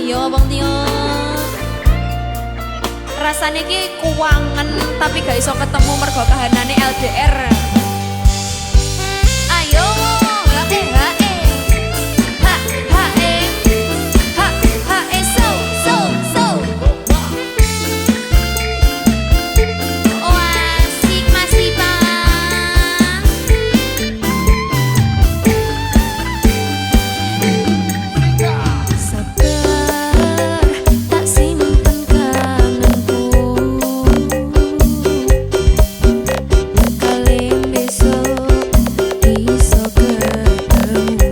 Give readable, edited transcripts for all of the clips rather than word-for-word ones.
Ayo Bang Tio. Rasane ki kuwangen tapi gak iso ketemu mergo kahanane LDR. Ayo lah ha so oh asik masih bang. Sabar tak simpen kangenku, kali besok iso ketemu.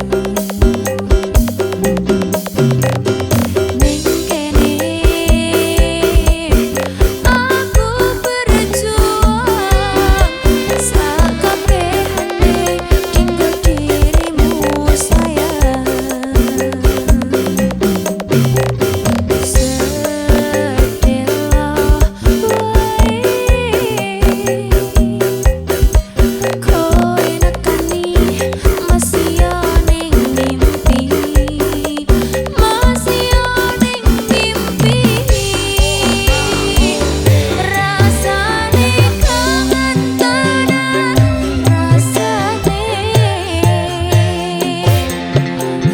Ning kene aku berjuang sakabehane tinggal dirimu sayang. Sedelo wae koe nekani masih yo ning mimpi, masih yo ning mimpi. Rasane kangen tenan, rasane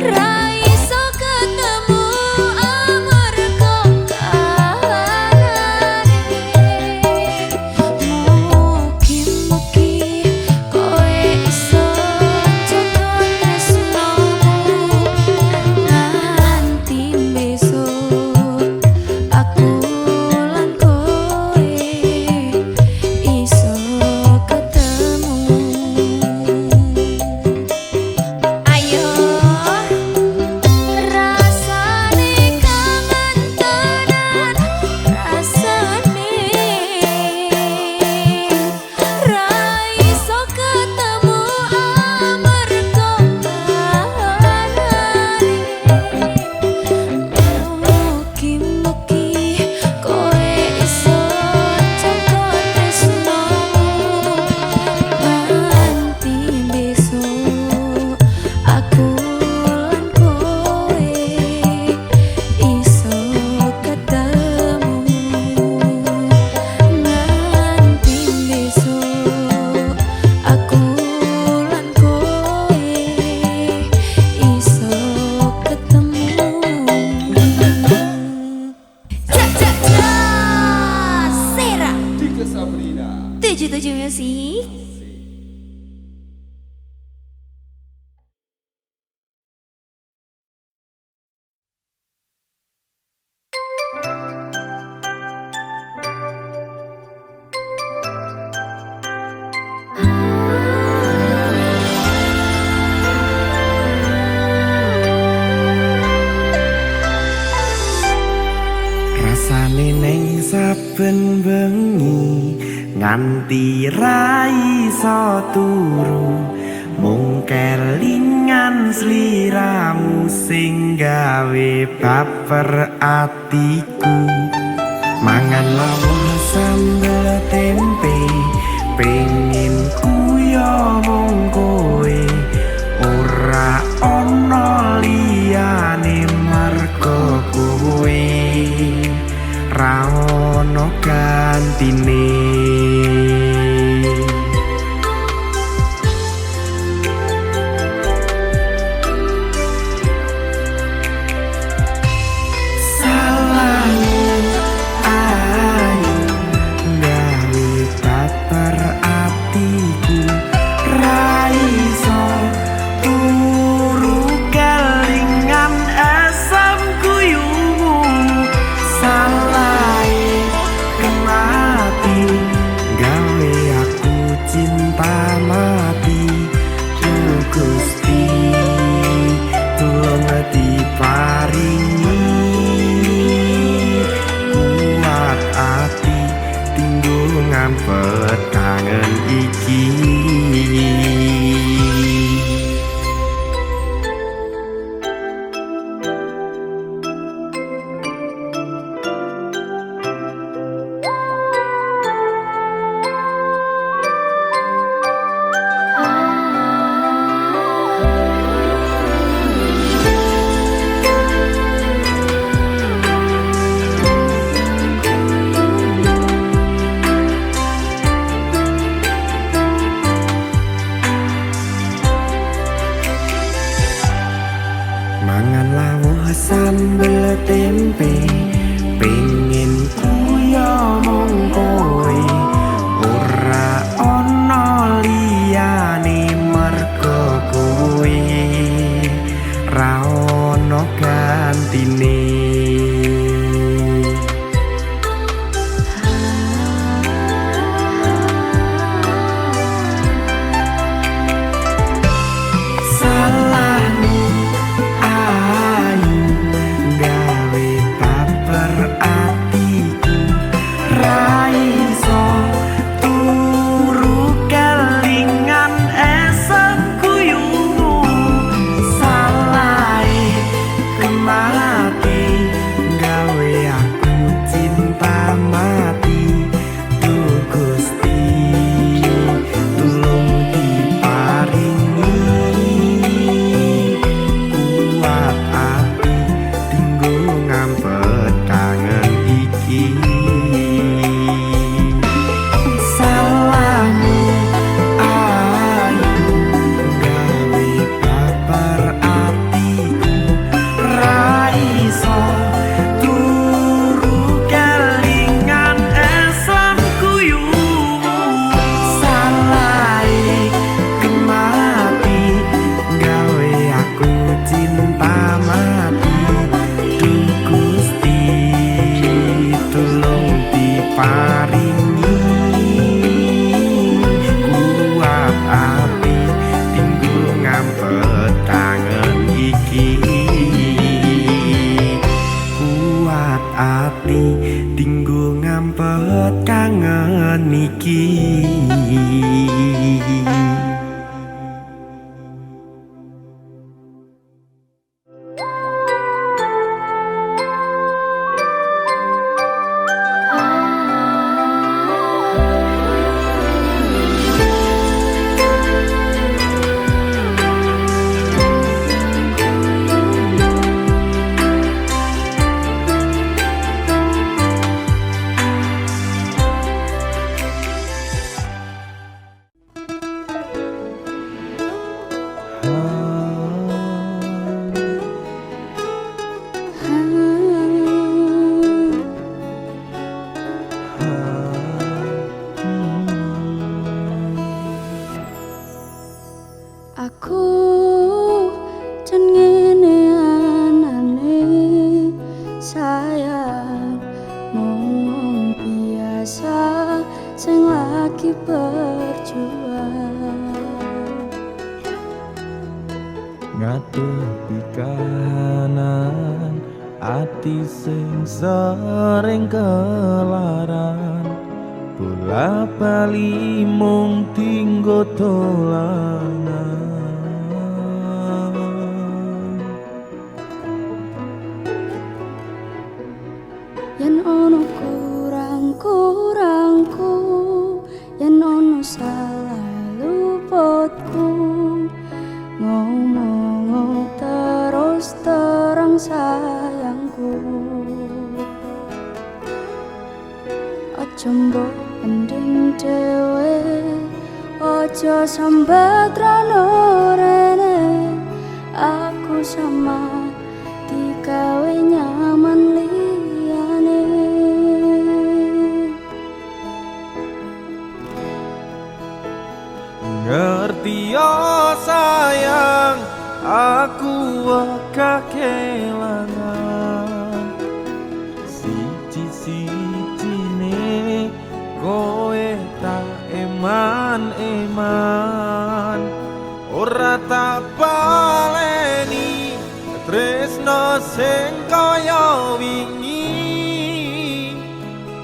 ra iso ketemu amarga kahanane. Mugi-mugi koe iso jaga tresnamu nganti besok aku lan koe iso ketemu. Ayo rasane kangen tenan, rasane ra iso ketemu amarga kahanane. Mugi-mugi koe iso jaga tresnamu nganti besok aku lan koe iso ketemu. Nganti besok aku lan koe iso ketemu. Sera Tiga Sabrina. 77 Music. Rasane ning saben bengi nganti ra iso turu, mung kelingan sliramu sing gawe baper atiku. Mangan lawuh sambel tempe, pengen kuyo mung kowe, ora ono liyane mergo kowe ra ono gantine. Salahmu ayo Mangan lawuh sambel tempe pengen kuyo mung kowe ora ana liyane mergo kowe ra ono gantine. Dinggo ngampet kangen iki. Aku jan ngene anane sayang ngomong biasa sing lagi berjuang ngadepi kahanan ati sing sering kelaran bola bali mung tinggo dolanan. Yen ono kurang-kurangku, yen ono salah luputku, ngomong terus terang sayangku. Aja mbok pendem dhewe, aja sambat rano rene, aku sama digawe nyaman liyane. Ngerti yo sayang, aku akeh kelangan siji-sijine kowe tak eman-eman ora tak baleni tresno sing kaya wingi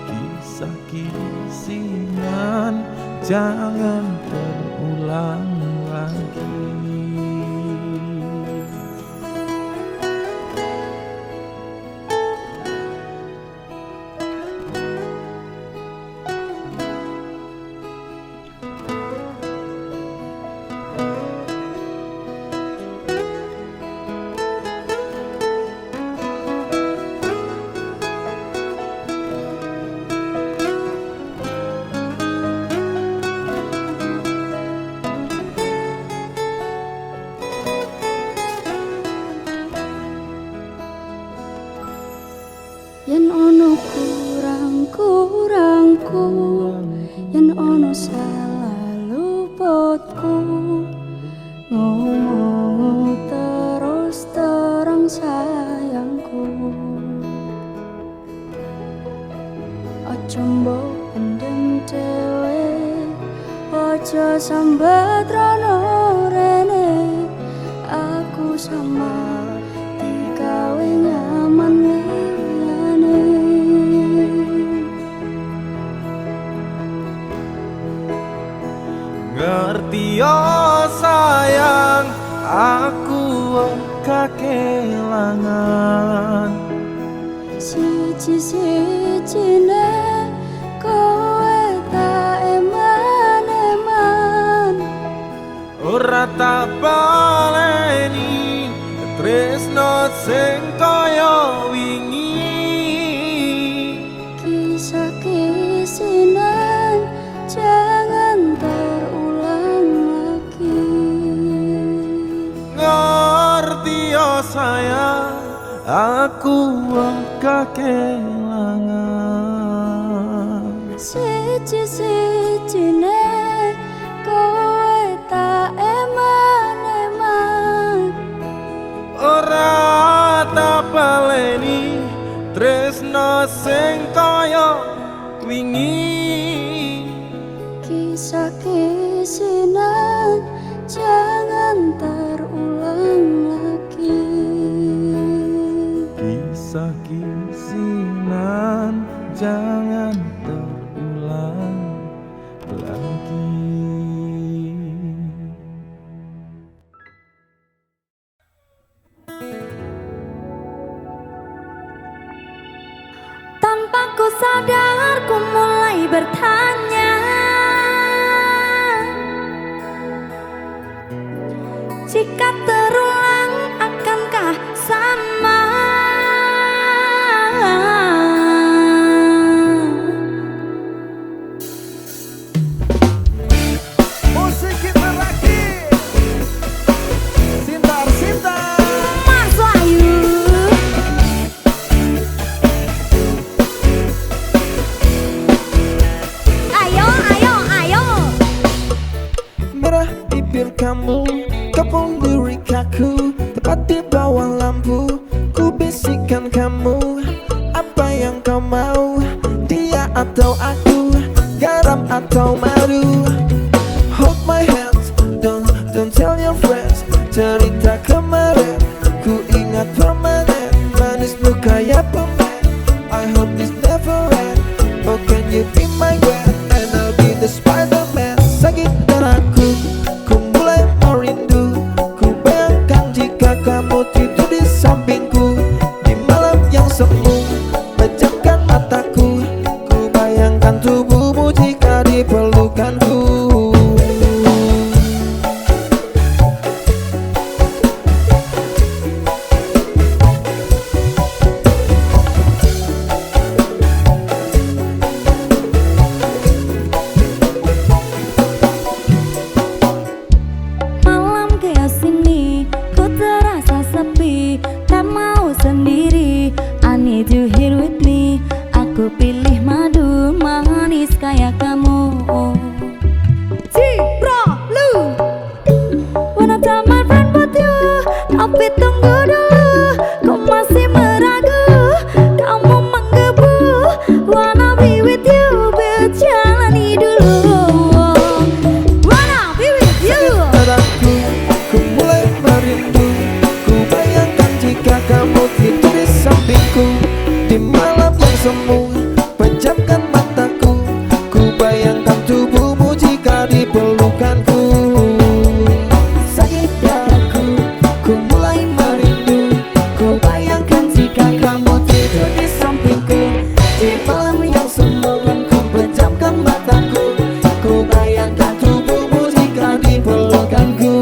kisah kisingan jangan terulang lagi. yen ono kurang-kurangku, yen ono salah luputku, ngomong terus terang sayangku. Ojo mbok pendem dhewe, ojo sambat rono rene, aku sama digawe nyaman liyane. Ngerti yo sayang, aku kekelangan Siji-sijine kowe tak eman-eman, ora tak baleni tresno sing kaya wingi. kisah-kisinan jangan terulang lagi. Ngerti yo sayang, aku kekelangan Siji-sijine kowe tak eman-eman, ora tak baleni tresno sing kaya wingi. kisah-kisinan jangan terulang lagi. Kisah-kisinan jangan terulang lagi. Tanpa ku sadar ku mulai bertanya, jika terulang akankah sama? Musik kita lagi, sintar-sintar. Mas Wahyu, ayo ayo ayo. Merah bibir kamu, kepung lirik aku, tepat di bawah lampu. Ku bisikan kamu, apa yang kau mau, dia atau aku, garam atau madu. Hold my hands, don't tell your friends, cerita kemarin, ku ingat permanen, manismu kayak permen. I hope this never end, oh can you be my friend, and I'll be the Spider-Man. Sakit dadaku, ku mulai merindu, ku bayangkan jika kamu tidur di sampingku, di malam yang semu, pejamkan mataku, ku bayangkan tubuhmu jika dipelukanku. Malam kayak sini, ku terasa sepi, tak mau sendiri. I need you here with me. Aku pilih madu manis kayak kamu. Cipralu, wanna tell my friend about you, tapi tunggu dulu, ku masih meragu, kamu menggebu. Wanna be with you, but jalani dulu. Wanna be with you. Dadaku, ku mulai merindu, ku bayangkan jika kamu tidur di sampingku, di malam yang semu, pejamkan mataku, ku bayangkan tubuhmu jika dipelukanku. Sakit dadaku, ku mulai merindu, ku bayangkan jika kamu tidur di sampingku, di malam yang semu, ku pejamkan mataku, ku bayangkan tubuhmu jika dipelukanku.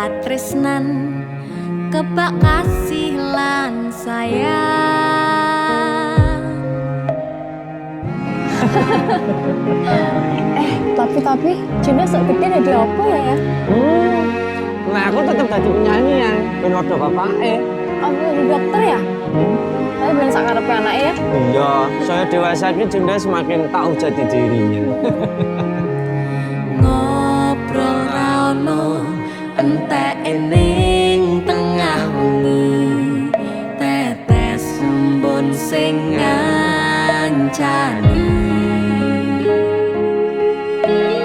katresnan kebak kasih lan sayang. Tapi Juna sok gede jadi apa ya? Nah aku tetap jadi penyanyi ya, ben ordo bapake. Aku jadi dokter ya? Tapi belum sakarepe anaknya ya? Iya, saya dewasa ini Junda semakin tahu jati dirinya. Ngobrol rano entek ning tengah wengi, tetes embun sing ngancani.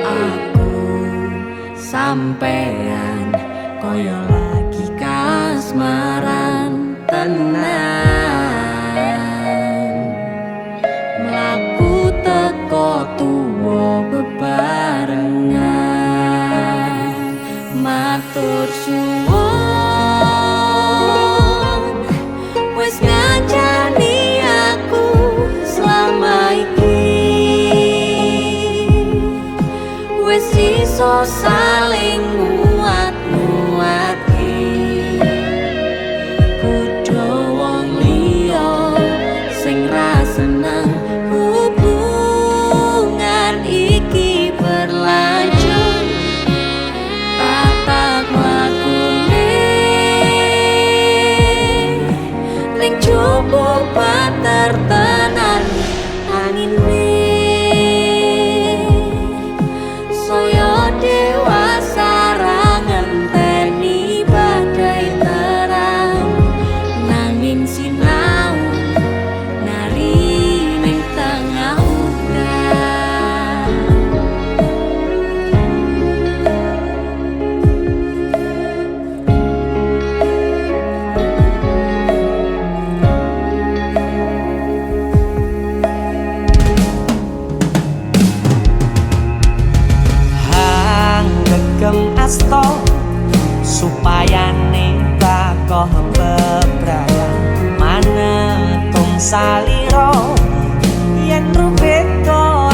Aku sampean koyo lagi kasmaran tenan. Mlaku teko tuwa bebarengan, matur suwun wis ngancani aku selama iki, wis iso saling nguat-nguatke. Kudu wong liya sing ra seneng hubungan iki berlanjut. Tata lakune ning jupuk patertenan angine, saya dewasa ra ngenteni badai terang, nanging sinau nari ning tengah udan. Hang gegem asto supaya nekakoh bebrayan manetung salira yen rubeka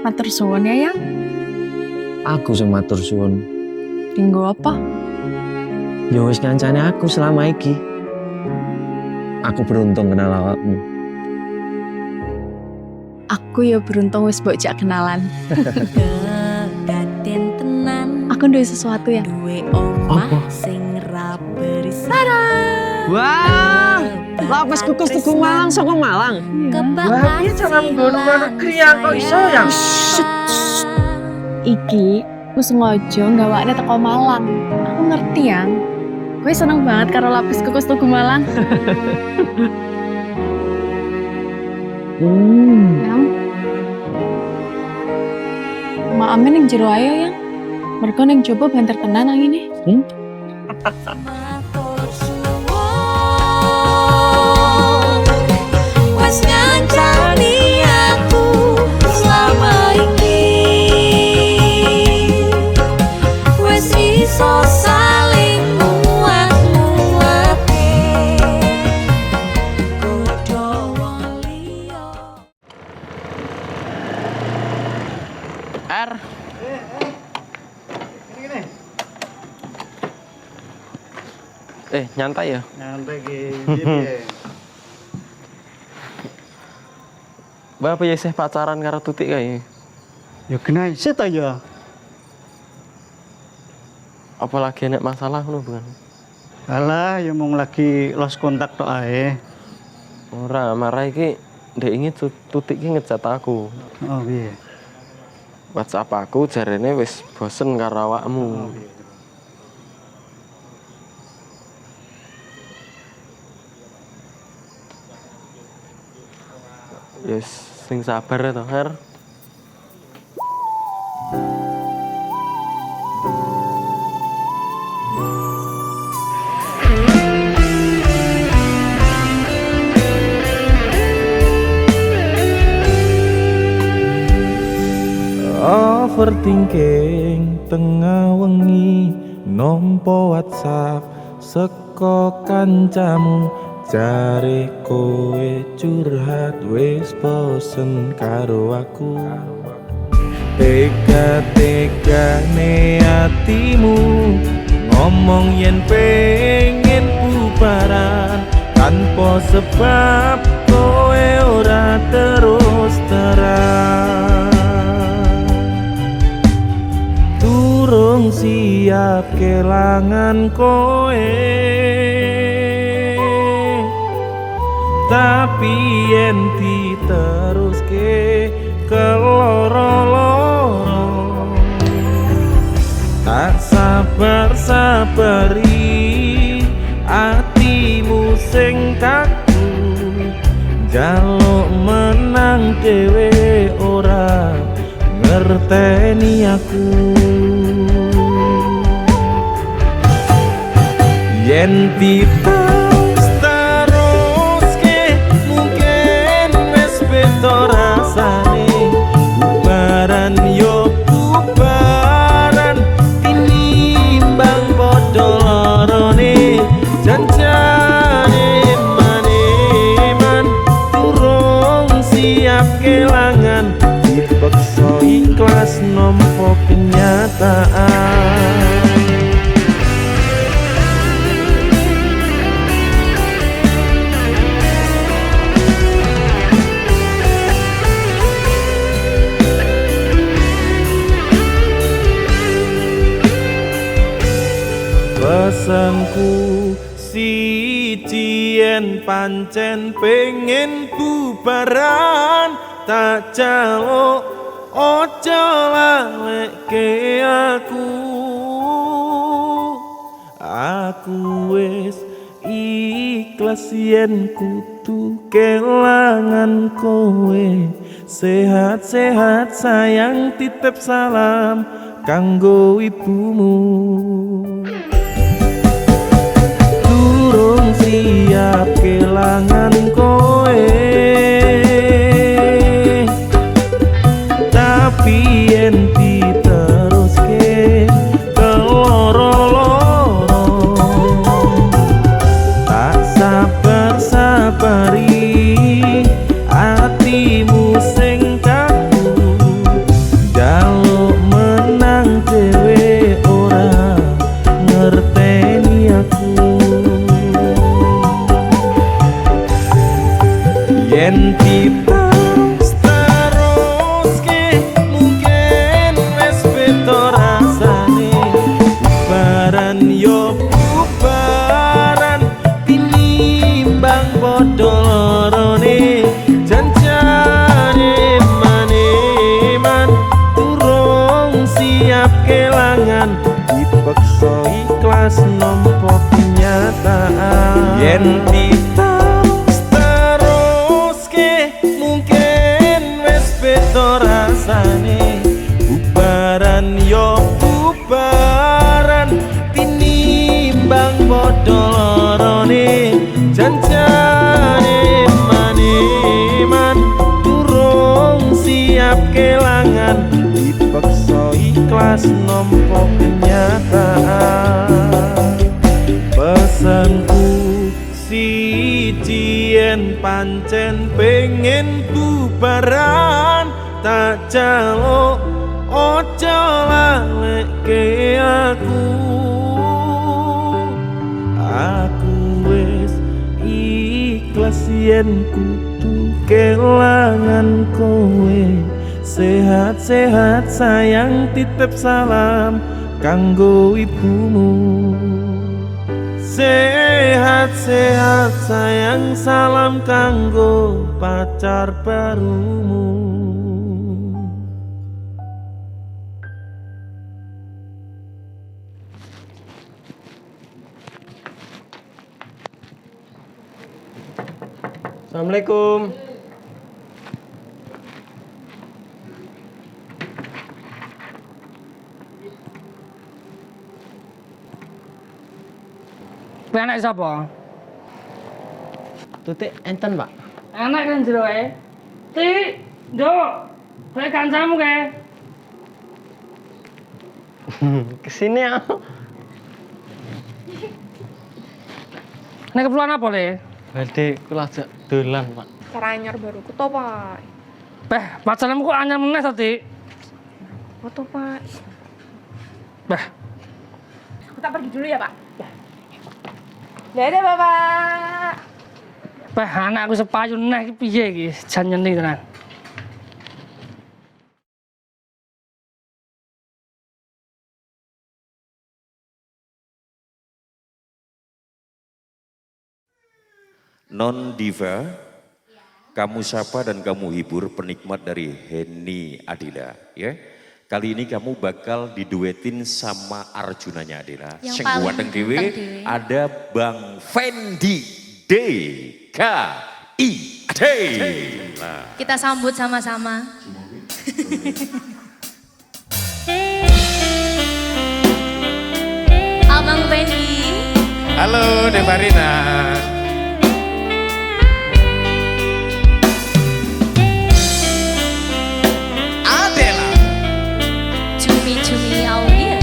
Matur suwun ya, Yang. Aku sing matur suwun. Dinggo apa? Ya wis ngancane aku selama iki. Aku beruntung kenal awakmu. Aku ya beruntung wis mbok jak kenalan. Kedaden tenan Aku duwe sesuatu ya. duwe omah sing ra berisik. Wah, lapis kukus Tugu Malang saka Malang. Wah, piye cara nggono negeri kok iso ya? Iki aku sengaja gawakne teko Malang. Aku ngerti Yang. Gue seneng banget karo lapis kukus Tugu Malang. Yang. Maame ning jero ayo Yang. Mergo ning jowo banter tenan angine. Matur suwun wis ngancani aku selama iki wis iso saling muat-muate godho wong liya. Nyantai ya? Nyantai gini. Bapak ya sih pacaran karo Tutik kae. Ya kena isi ta ya. Apalagi nek masalah ngono bukan? Alah ya mung lagi lost kontak tok ae. Ora, marah iki ndek ingin Tutik iki ngechat aku. Oh piye? WhatsApp aku jarene wis bosen karo awakmu. Yes, sing sabar ya toh, Her. Overthinking tengah wengi nompo WhatsApp seko kancamu jare kowe curhat wis bosen karo aku. Tega-tegane atimu ngomong yen pengen bubaran tanpa sebab kowe ora terus terang. Durung siap kelangan kowe, tapi yen diteruske keloro-loro tak sabar-sabari atimu sing kaku njaluk menang dhewe ora ngerteni aku. Yen diterus teruske mungkin wis beda rasane. Bubaran yo bubaran tinimbang padha lorone. Janjane maneman durung siap kelangan dipaksa ikhlas nampa kenyataan. Pesanku siji yen pancen pengen bubaran tak jaluk ojo lalekke aku. Aku wis ikhlas yen kudu kelangan kowe. Sehat-sehat sayang, titip salam kanggo ibumu. Durung siap kelangan kowe, tapi yen diteruske keloro-loro tak sabar-sabari atimu sing kaku yen diteruske mungkin wis beda rasane. Bubaran yo bubaran tinimbang padha lorone. Janjane maneman durung siap kelangan, dipaksa ikhlas nampa kenyataan. Yen diteruske mungkin wis beda rasane. Bubaran yo bubaran tinimbang padha lorone. Janjane maneman durung siap kelangan, dipaksa ikhlas nampa kenyataan. Pesanku siji yen pancen pengen bubaran, tak jaluk ojo lalekke aku. Aku wis ikhlas yen kudu kelangan kowe. Sehat-sehat sayang, titip salam kanggo ibumu. Sehat-sehat sayang, salam kanggo pacar barumu. Assalamualaikum. Kuwi anak sapa? Tutik enten, Pak. Anak kan jero ae. Ti, Nduk. Kowe kancamu kae. Kesini ya. Nek keperluan apa, Le? Berarti kula ajak dolan, Pak. Cara anyar baru ku to, Pak. Pacarmu kok anyar meneh to, Ti? Foto, Pak. Kita pergi dulu ya, Pak. Dadah, Bapak. Anakku sepayu neh iki piye iki? Jan nyeni tenan. Non Diva, kamu sapa dan kamu hibur penikmat dari Henny Adila, ya. Kali ini kamu bakal diduetin sama Arjunanya Adila. Yang Sing paling ganteng dewe ganteng dewe. ada Bang Fendi DKID. Nah. Kita sambut sama-sama. Abang Fendi. Halo Devarina. Adela. Cumi-cumi audio.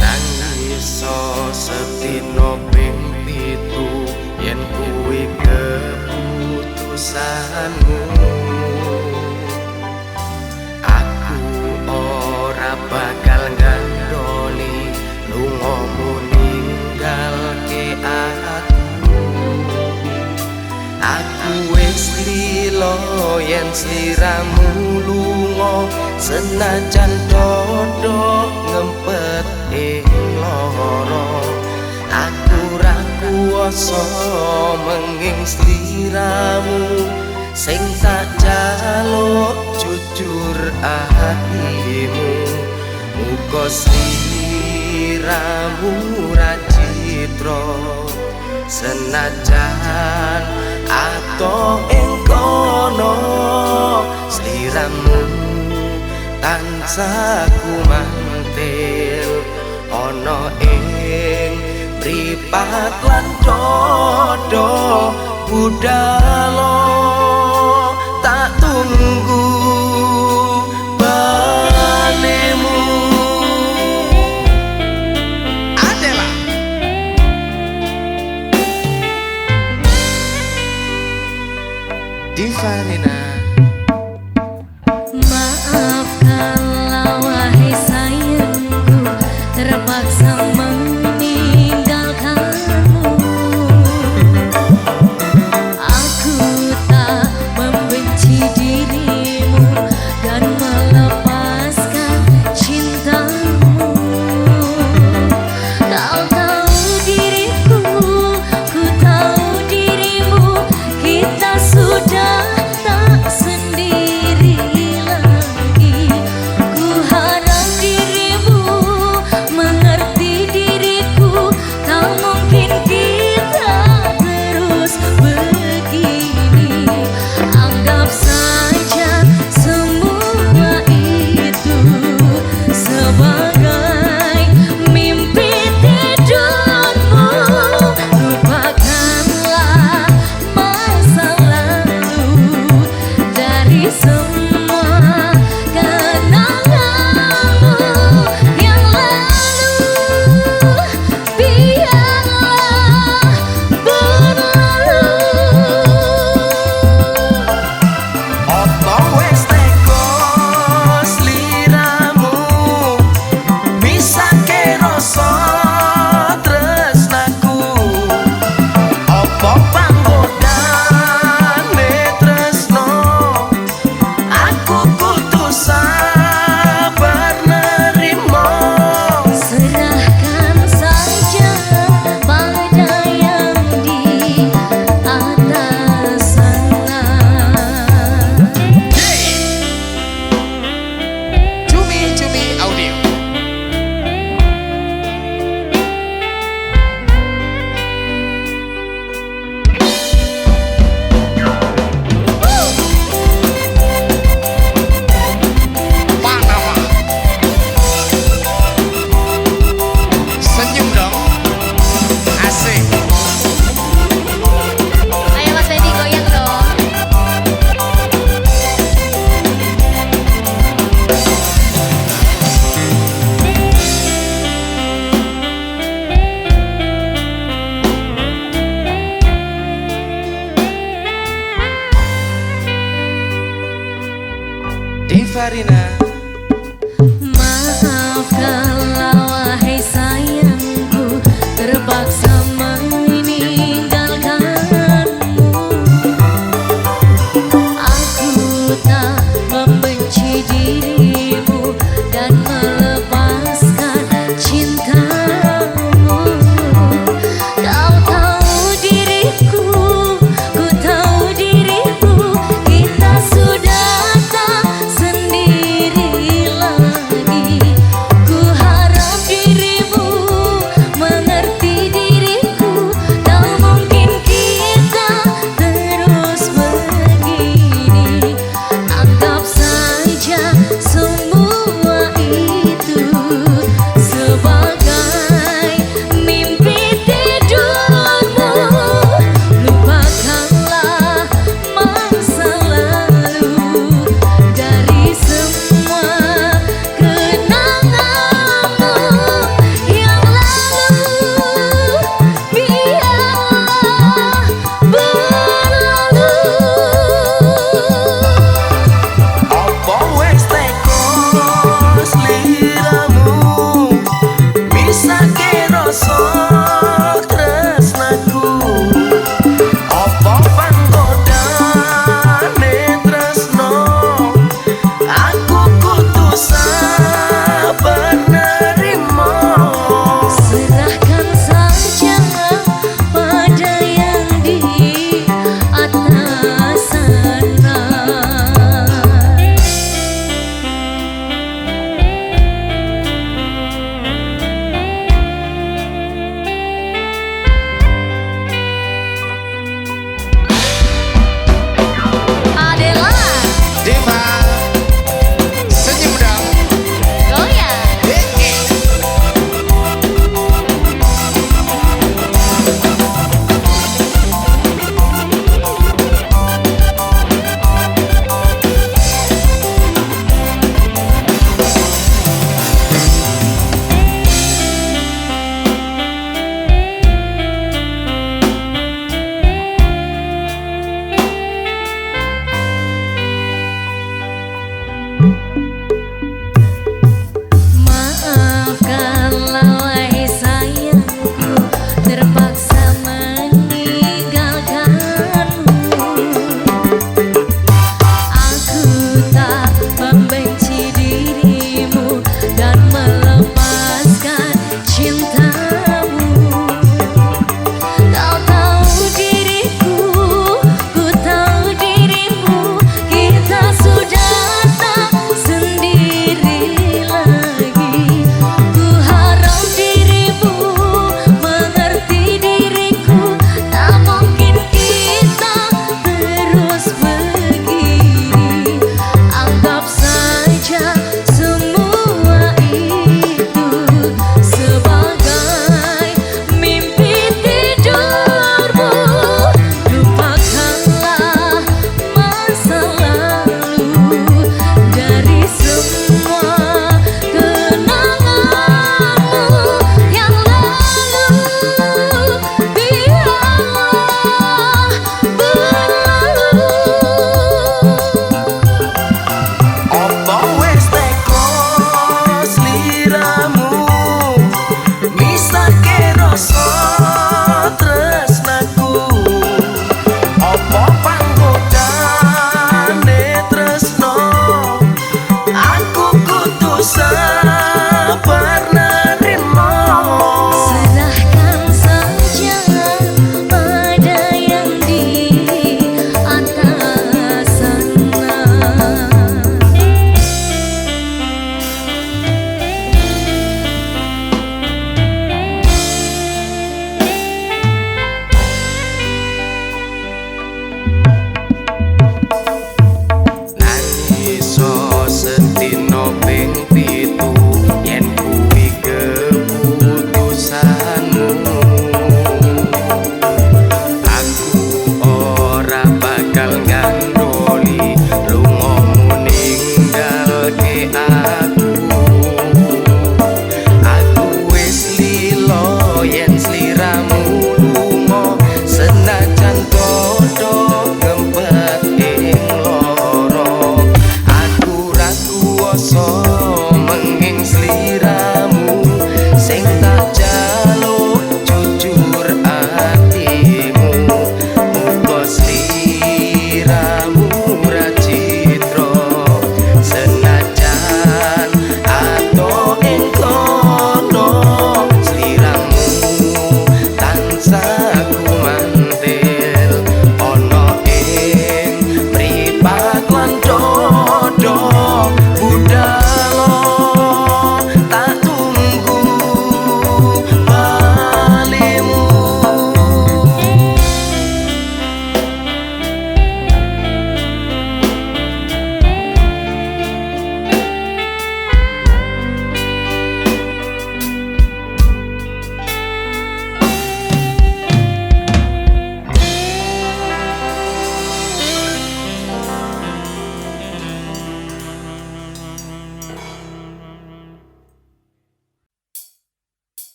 Nangis setino ping pitu yen kuwi keputusanmu. Aku ora bakal ngandoni lungamu ninggalke aku. Aku wis lilo yen sliramu lunga, senajan dodok ngempet ing loro. Aku ra kuwasa menging sliramu, sing tak jaluk jujur atimu. Muga sliramu ra citra, senajan ato ing kono. Sliramu tansah kumantil ana ing mripat lan dodo budalo. Tak tunggu balemu. Adela. Divarina. Maaf kalau wahai sayangku, terpaksa terpaksa meninggalkanmu. Aku tak membenci dirimu dan melepaskan cintamu. Kau tahu diriku, ku tahu dirimu, kita sudah tak sendiri lagi. Ku harap dirimu mengerti diriku, tak mungkin kita terus begini. Anggap saja semua itu sebagai mimpi tidurmu. Lupakanlah masa lalu dari semua kenanganmu yang lalu. Biarlah berlalu. Opo wis teko sliramu, misake rasa tresnaku. Opo panggodane tresno, aku kudu sabar nerimo. Serahkan saja pada yang di atas sana. Cumi-cumi audio. Panama. Senyum dong. Asik. Ayo Mas Fendi goyang dong. Divarina. Maafkanlah wahai sayangku, terpaksa meninggalkanmu. Aku tak membenci dirimu dan melepaskan cintamu. Kau tahu diriku, ku tahu dirimu, kita sudah tak sendiri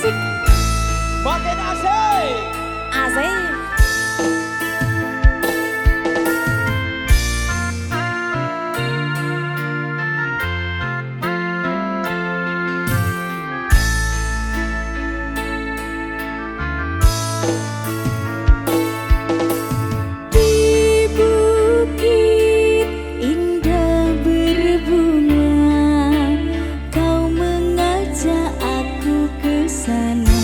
asik. Makin asik. Asik. Di bukit indah berbunga, kau mengajak aku ke sana.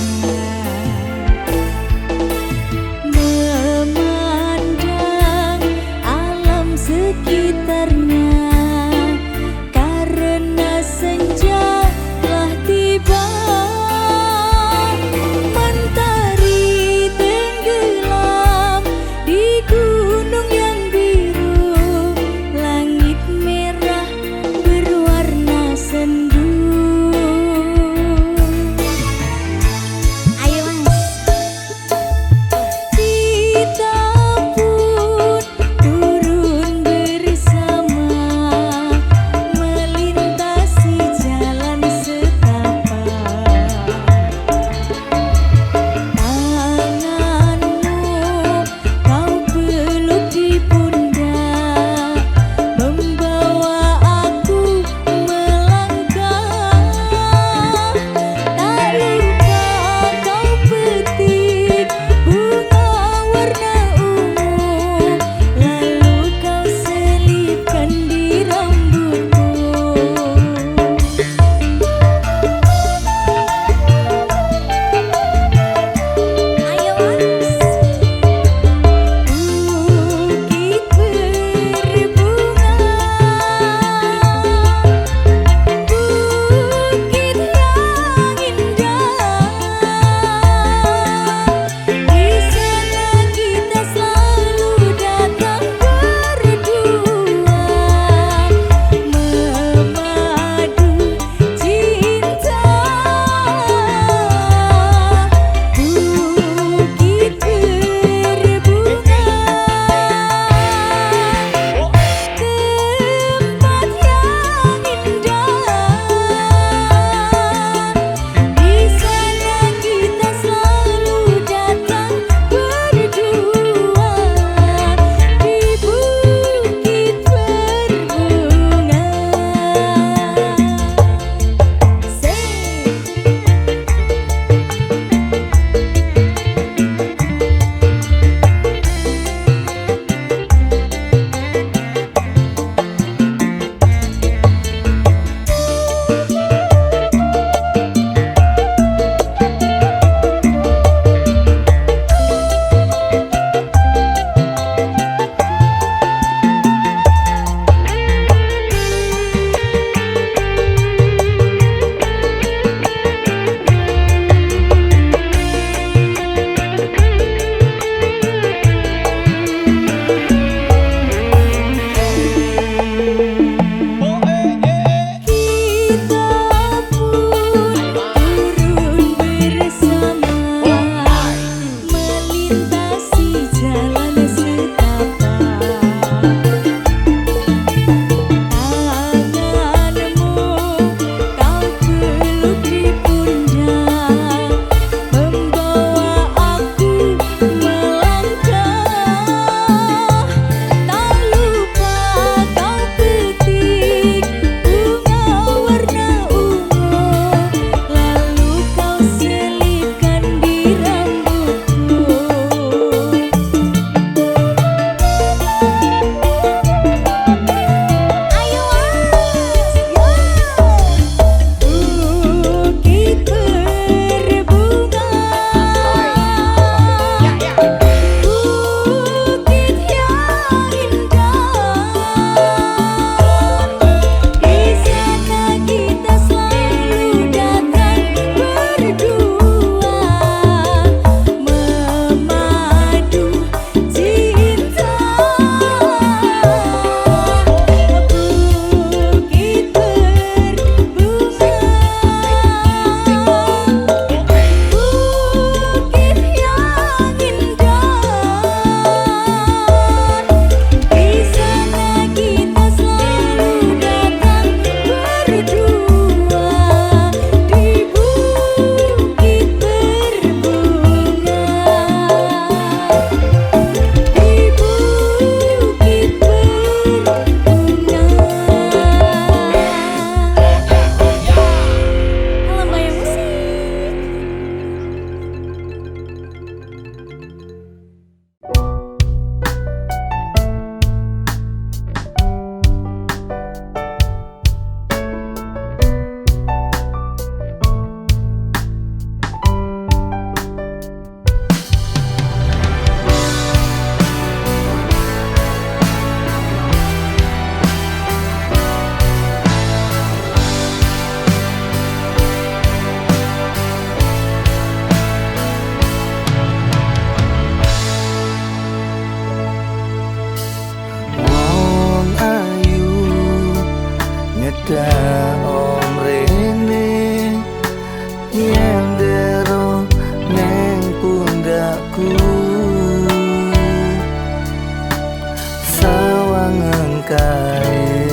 kae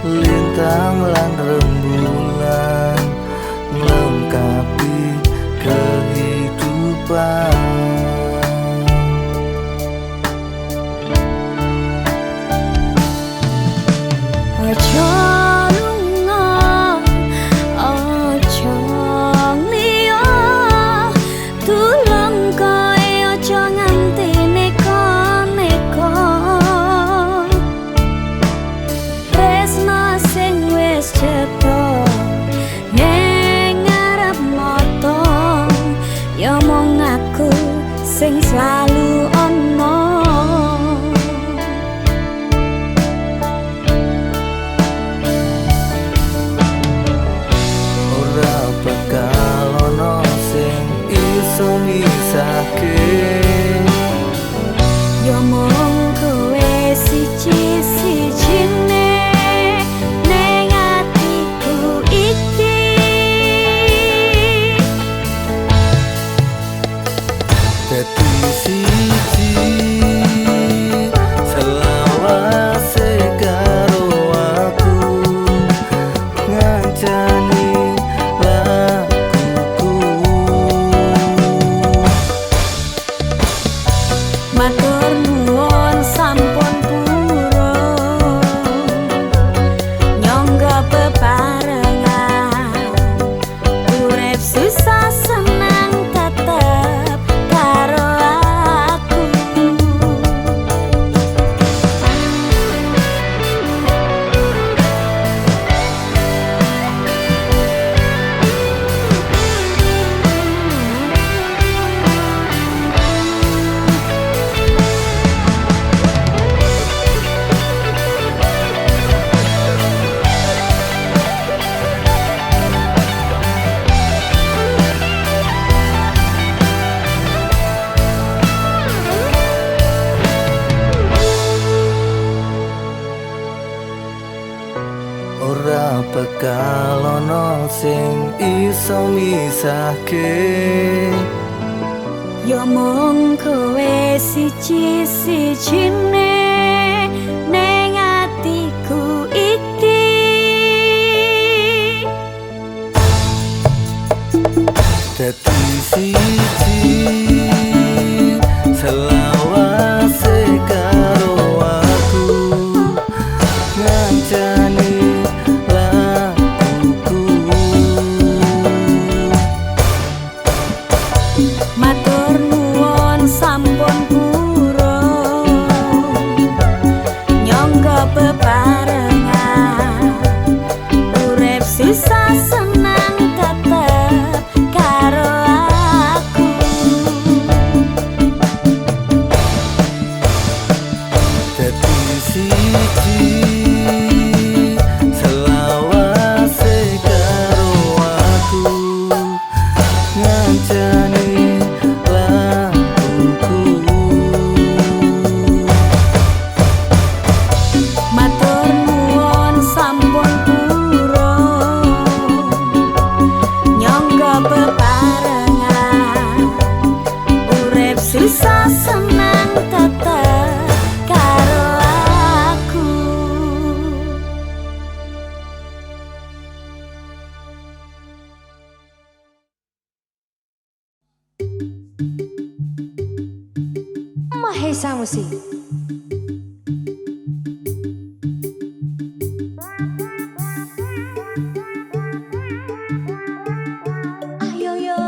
lintang lan rembulan melengkapi kehidupan. Ojo lunga, ojo liya, tulung koe ojo nganti neko-neko. Tresno sing wis cetha ning ngarep mata, ya mung aku sing selalu ono. Yo mung kowe siji-sijine ning atiku iki. Dadi siji selawase karo aku ngancani Matur nuwun sampun purun nyangga bebarengan urip susah senang tetep karo aku. Ora bakal ono sing iso misahke. Yo mung kowe siji-sijine ning atiku iki. Dadi siji selawase karo aku ngancani Matur nuwun sampun purun nyangga bebarengan urip susah senang tetep karo aku. Dadi siji selawase karo aku ngancani Matur nuwun sampun purun nyangga bebarengan urip susah senang tetep karo aku. Mahesa Musik. Ayo yo.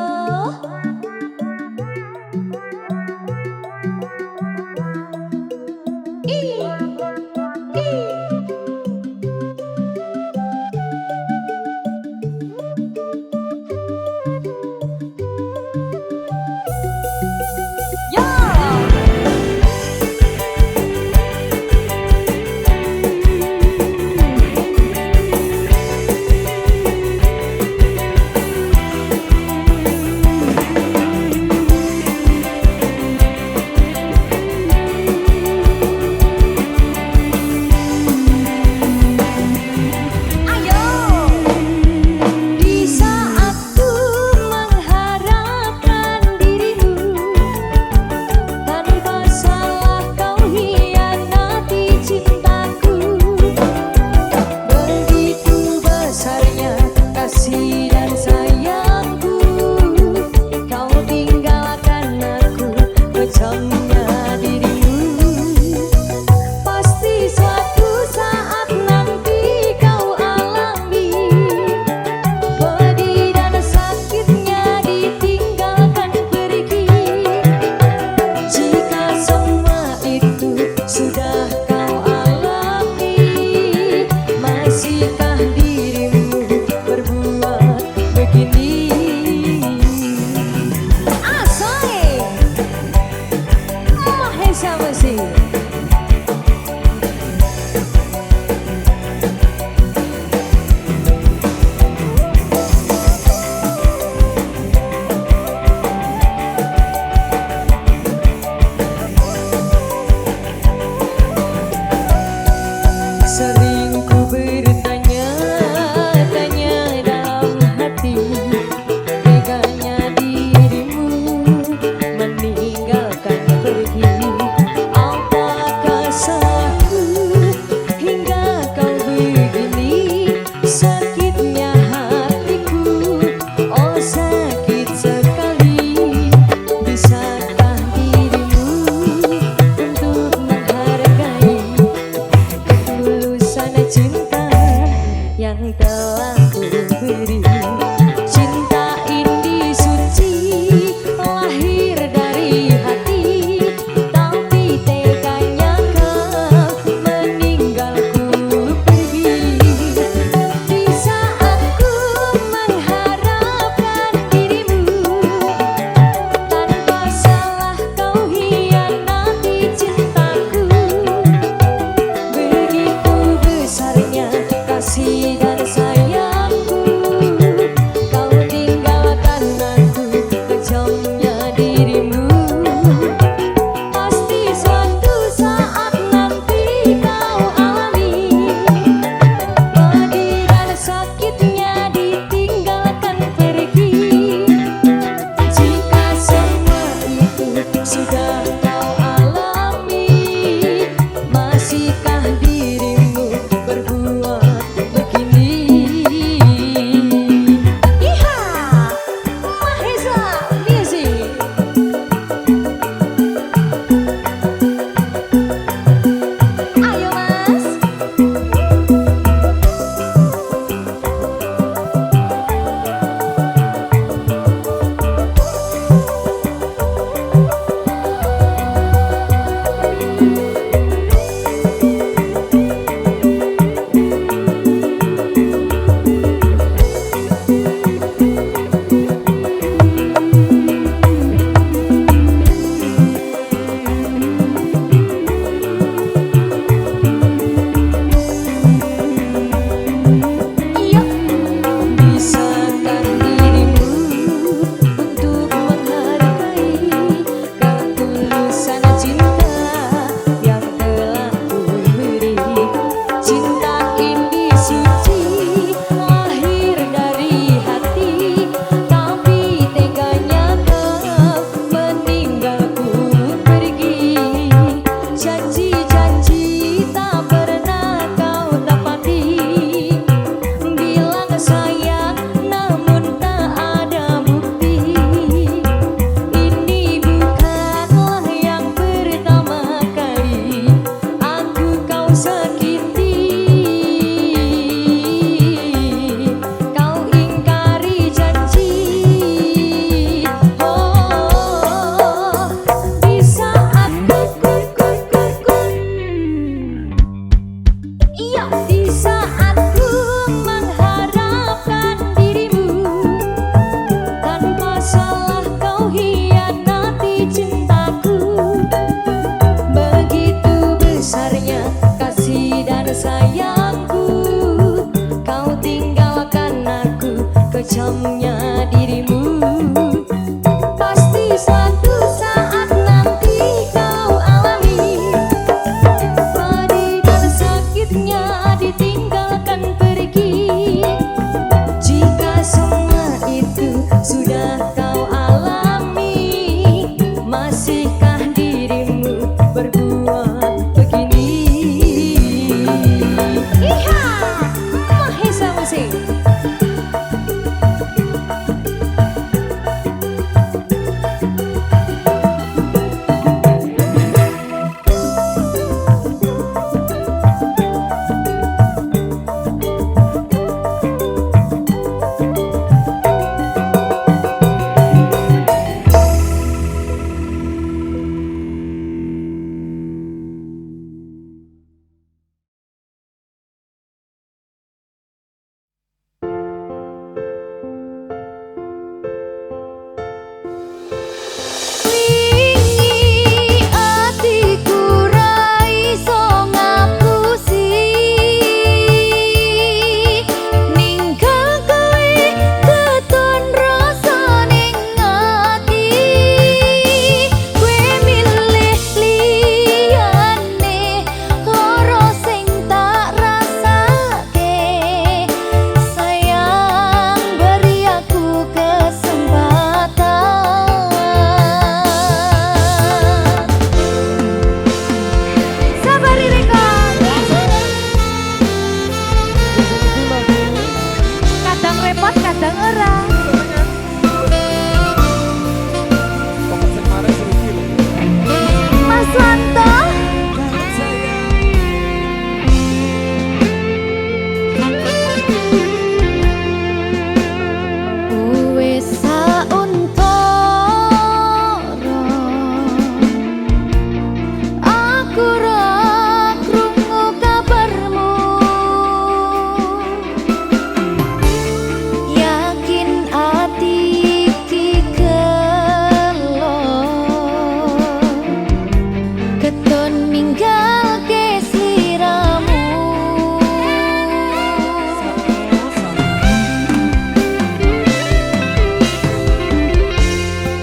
besamnya dirimu. Pasti suatu saat nanti kau alami pedih dan sakitnya ditinggalkan pergi. Jika semua itu sudah kau alami, masihkah dirimu berbuat begini? Iha, Mahesa Musik.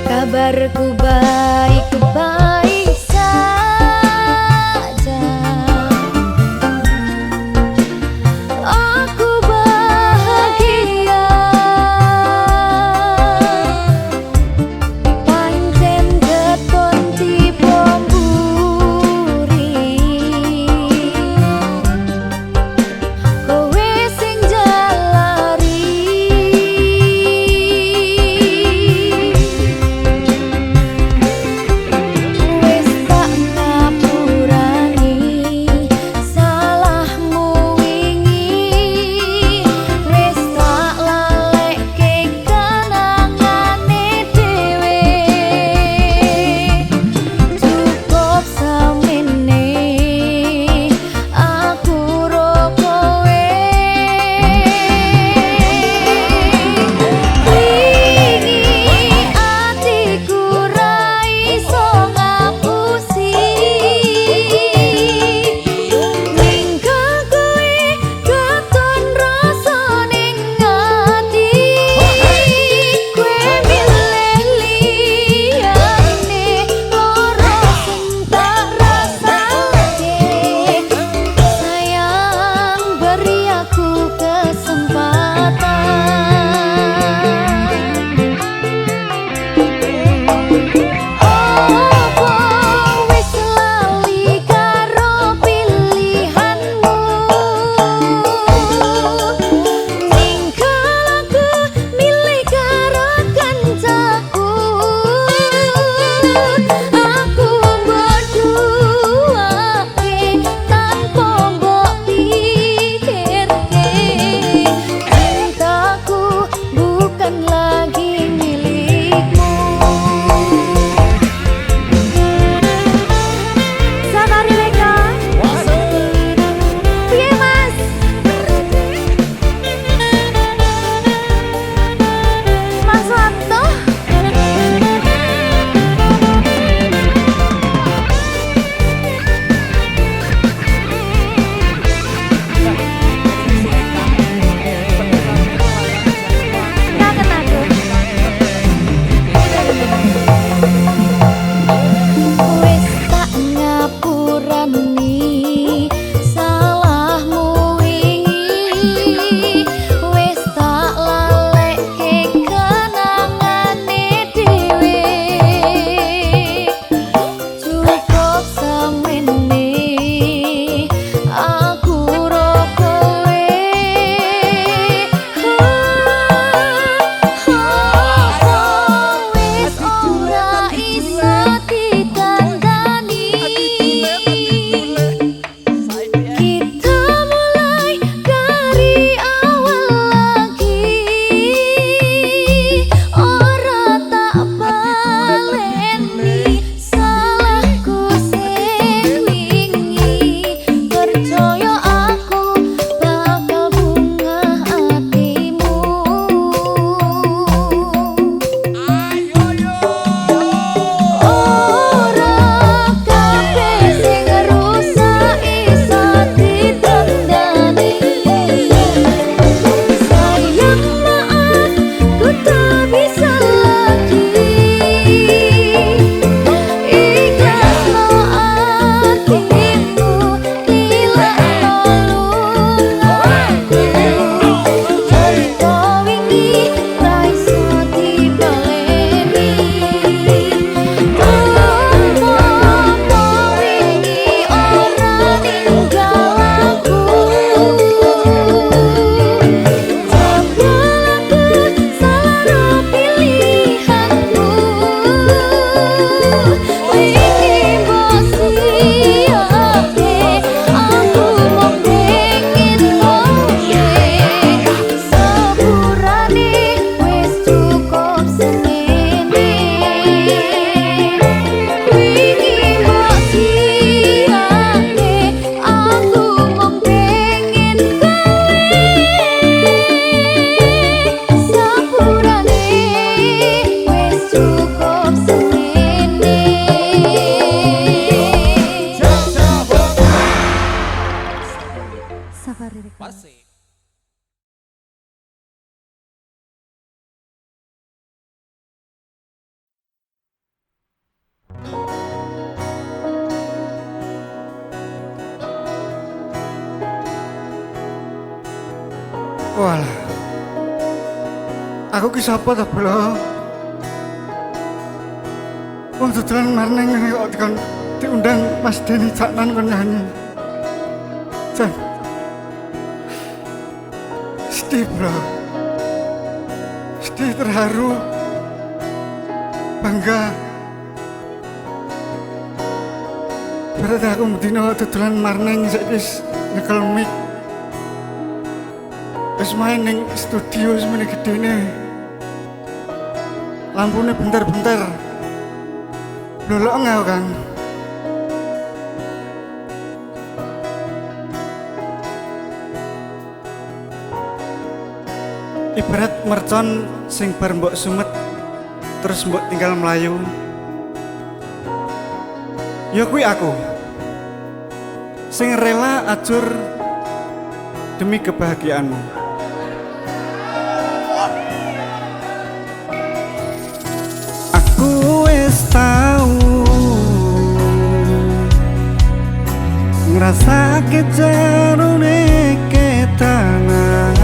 Kabarku baik-baik saja. Aku bahagia. Pancen keton tiba mburi. Kowe sing jalari. Safari Record. Pasti. Walah. Aku ki sapa ta, Bro? Wong dodolan marning ngene kok dikon diundang Mas Deni Caknan kon nyanyi. Jan. Sedih, Bro. Sedih, terharu. Bangga. Berarti aku mdino dodolan marning saiki wis nyekel mic. Wis main ning studio semene gedene. Lampune bentar-bentar. Lolok enggak kan? Ibarat mercon sing bar mbok sumet terus mbok tinggal melayu. Ya kuwi aku. Sing rela ajur demi kebahagiaanmu. Aku wis tau ngrasake jarune ketangan,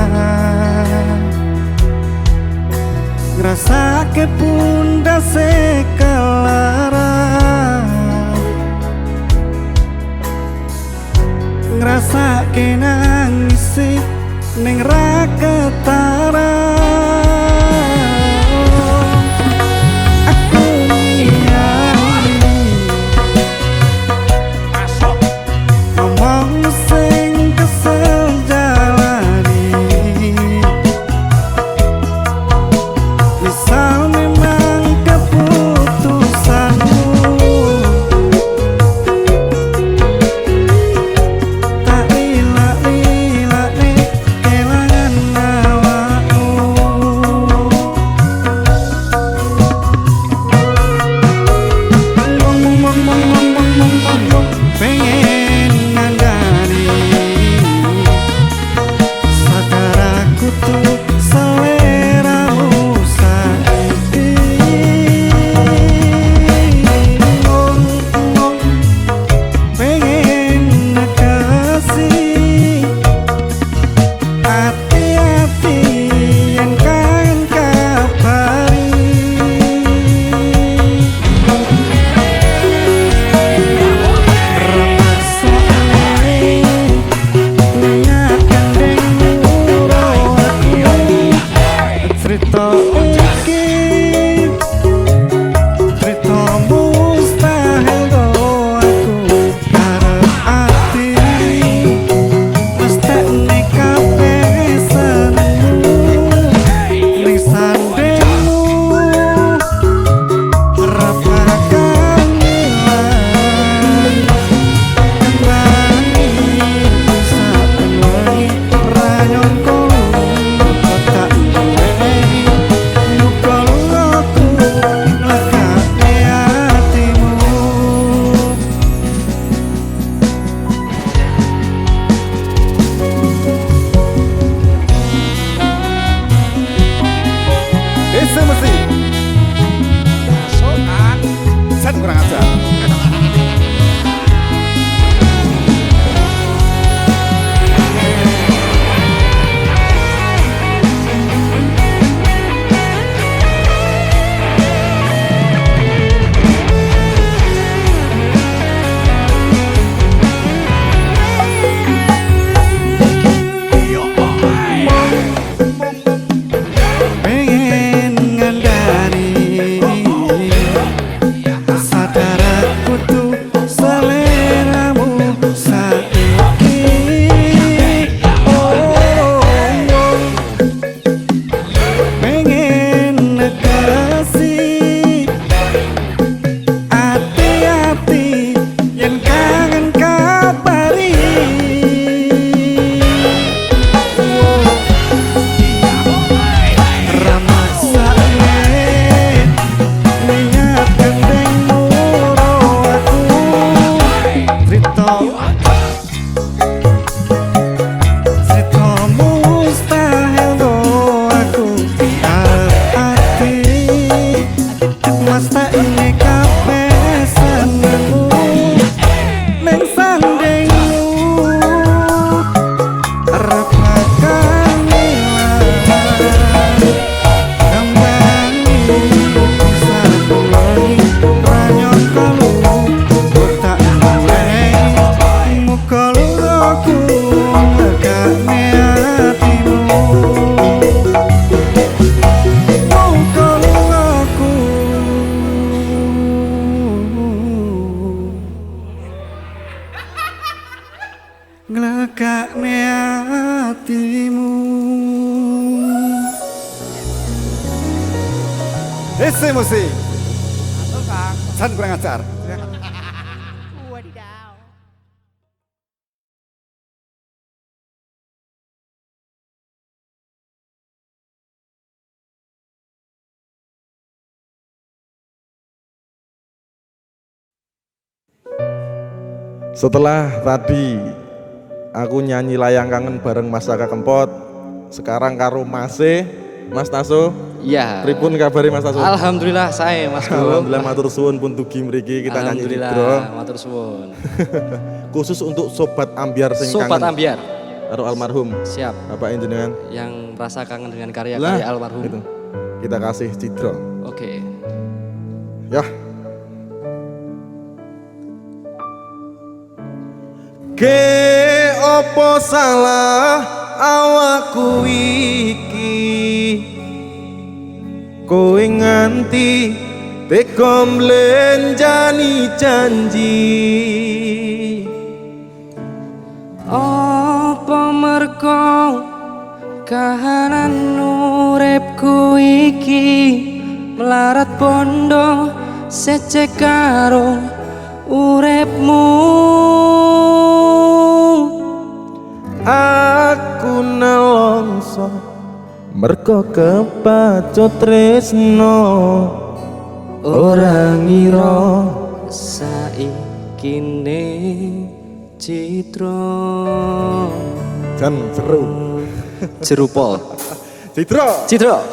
ngrasake pundase kelaran, ngrasake nangisi ning ra ketara. nglekakne atimu. Mesti. San kurang ajar. Setelah tadi aku nyanyi Layang Kangen bareng Mas Saka Kempot, sekarang karo Mas Taso. Iya. Pripun kabari Mas Taso? Alhamdulillah saya Mas Bro. Alhamdulillah matur suwun pun tugi mriki kita nyanyi Alhamdulillah matur suwun. Khusus untuk sobat ambiar sing Sobat kangen ambiar karo almarhum. Siap. Bapak jenengan yang rasa kangen dengan karya-karya almarhum. Gitu. Kita kasih Cidro. Oke. Ya. Ke opo salah awakku iki, kowe nganti tega mlenjani janji. Apa merko kahanan uripku iki melarat bondo secek karo uripmu. Aku nelongso merko kepacut tresno, ora ngira saikine Citro. Jan seru. Jerupol. Citro.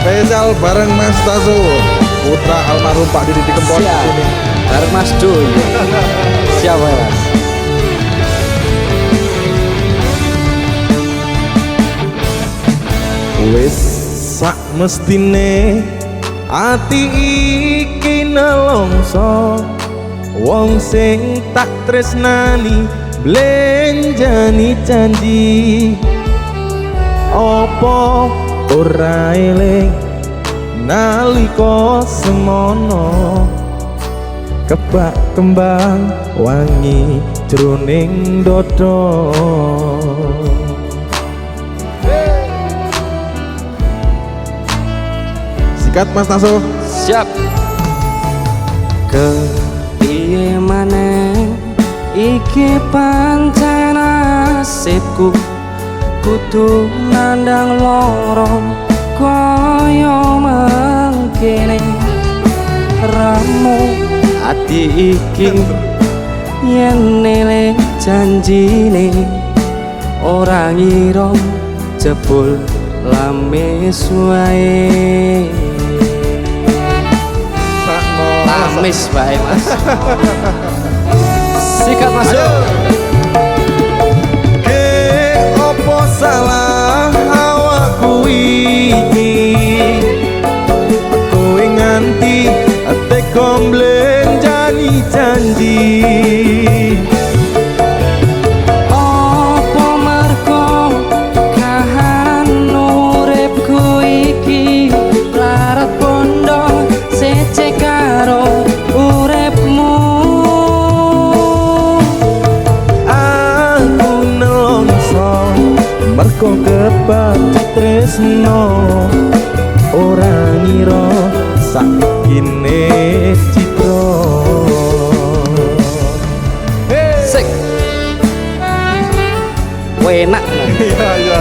Spesial bareng Mas Taso, putra almarhum Pak Didi Kempot di sini. Bareng Mas Doy. Siapa ya Mas? Wis sak mestine ati iki nelongso, wong sing tak tresnani blenjani janji. Opo ora eling nalika semono, kebak kembang wangi jroning dodo. Sikat Mas Taso. Siap. Kepiye maneh iki pancen nasibku, kudu nandang lorong kaya mangkene. Ramu ati iki yen eling janjine, ora ngira jebul lamis wae. Lamis bae Mas. Sikat masuk. Opo salah awakku iki, kowe nganti tega mlenjani janji. Apa merko kahanan uripku iki larat bondo secek karo uripmu. Aku nelongso merko kepacut tresno, ora ngira sakine Citro. Sik. Enak. Iya.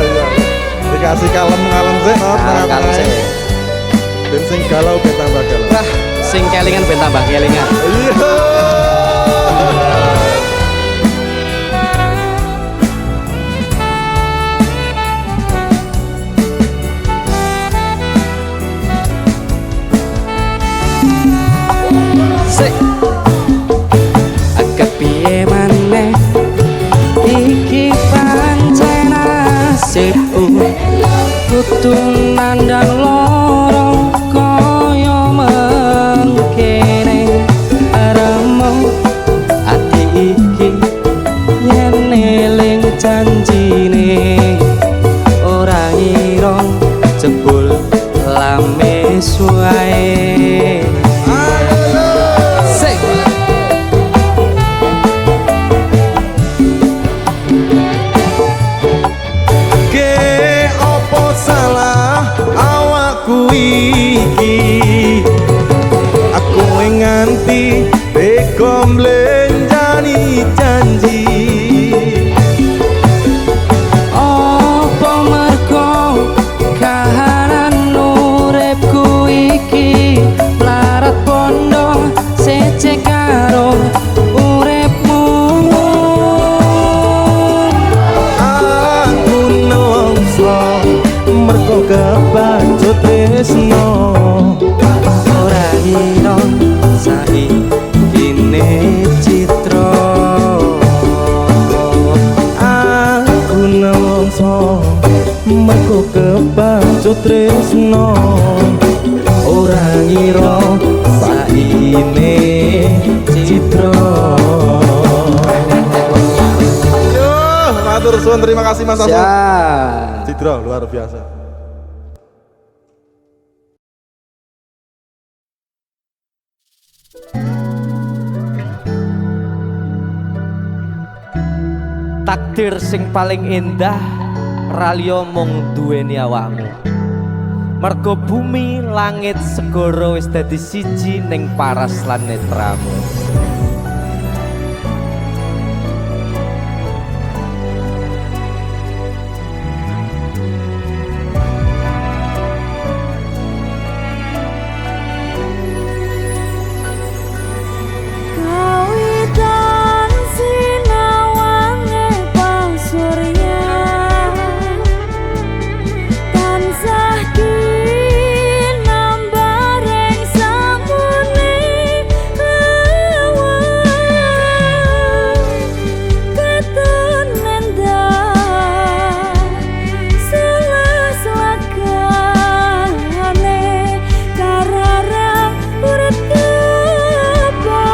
Dikasih kalem sih, Kalem sih. Dan sing galau ben tambah galau. Wah, sing kelingan ben tambah kelingan. Iya. Sik. Kepiye maneh iki pancen nasibku, kudu nandang lorong kaya mangkene. Remo ati iki yen eling janjine, ora ngira iki. Aku nganti tega mlenjani janji. Apa mergo kahanan uripku iki mlarat bondo sece karo uripmu. Aku nelongso mergo kebacut tresno. Ora ngira saikine citra. Aku nelongso mergo kebacut tresno. Ora ngira saine citra. Yo, matur suwun, terima kasih Mas Asun. Citra luar biasa. Takdir sing paling indah raliyo mung duweni awakmu. Mergo bumi, langit, segara wis dadi siji ning paras lan netramu. Kawitan sinawange pasurya tansah kinambareng samune ketun nendah sela-selakane karara urip kebawane.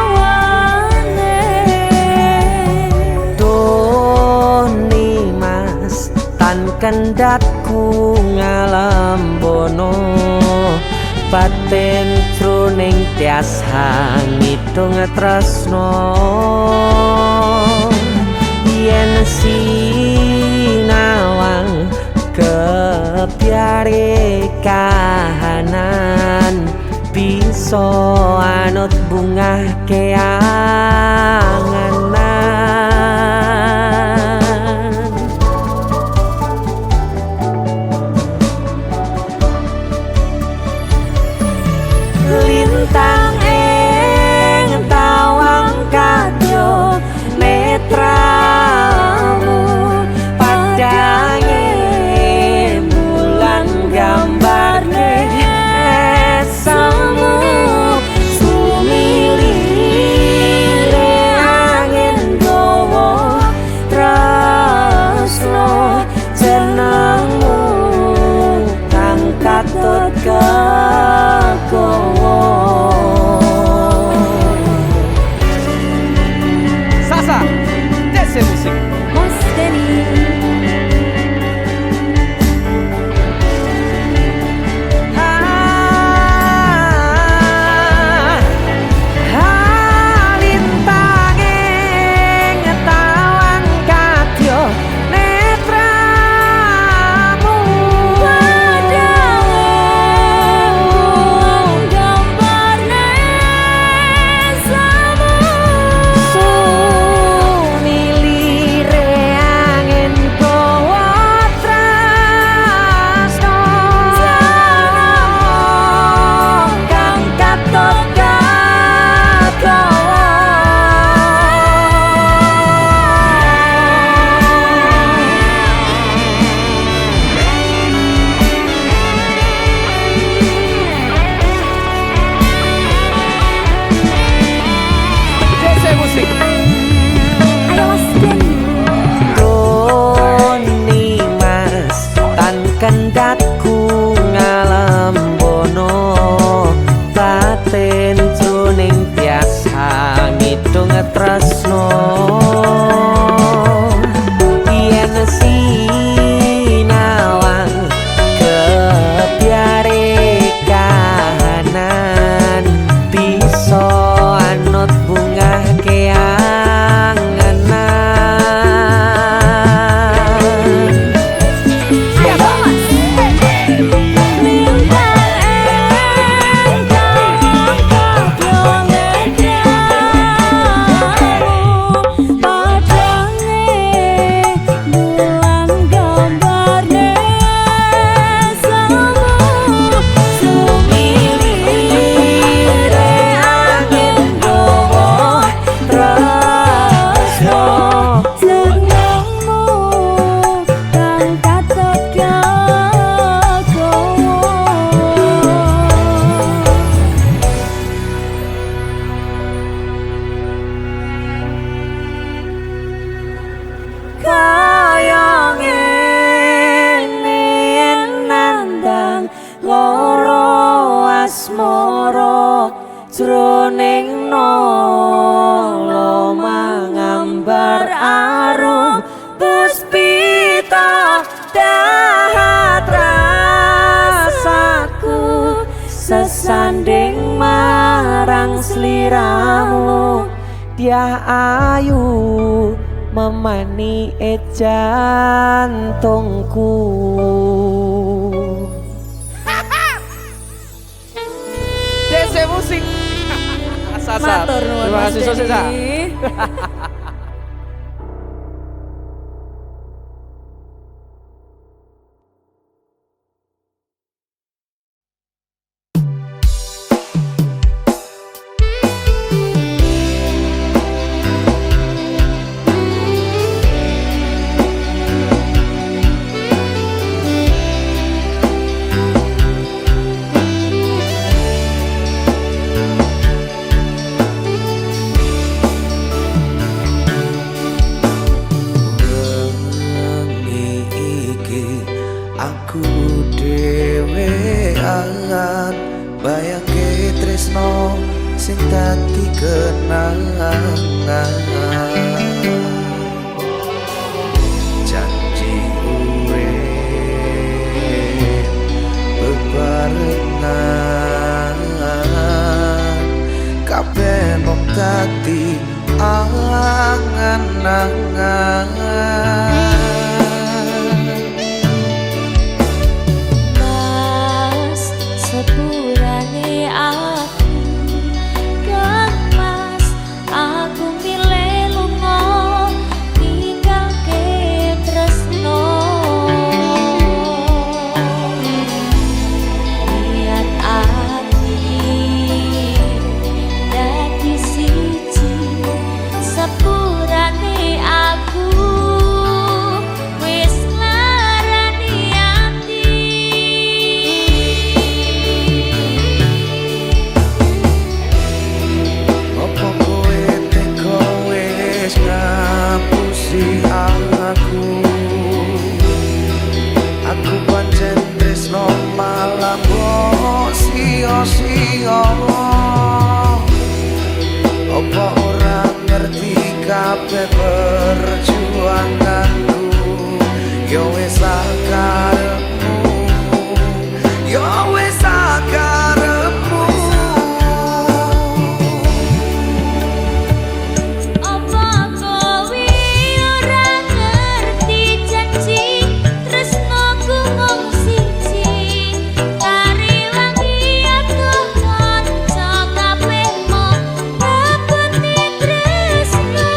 Doni mas tan kendhatku ngalambono batin jroning tias hangidung tresno. Yen sinawang kebiare kahanan bisa anut bungah keanganan. Lintang ing tawang kadya netramu padange bulan gambarne esamu sumilire sliramu dia ayu memani jantungku. DC Musik. Sasa. Matur nuwun, Terima kasih Mas Sasa. Denny. Aku dhewean bayangke tresno sing dadi kenangan. Janji urip bebarengan kabeh mung dadi angan-angan. Sepurane aku Kang Mas aku milih lunga ninggalke tresno niat ati dadi siji sepurane aku wis larani ati. Apa kowe teko wis ngapusi aku? Aku pancen tresno malah mbok sia-sia. Apa ora ngerti kabeh perjuanganku? Yo wis sakarepmu, yo wis sakarepmu. Apa kowe ora ngerti janji tresnoku mung siji kare wangi aku kanca kabehmu rebut tresno.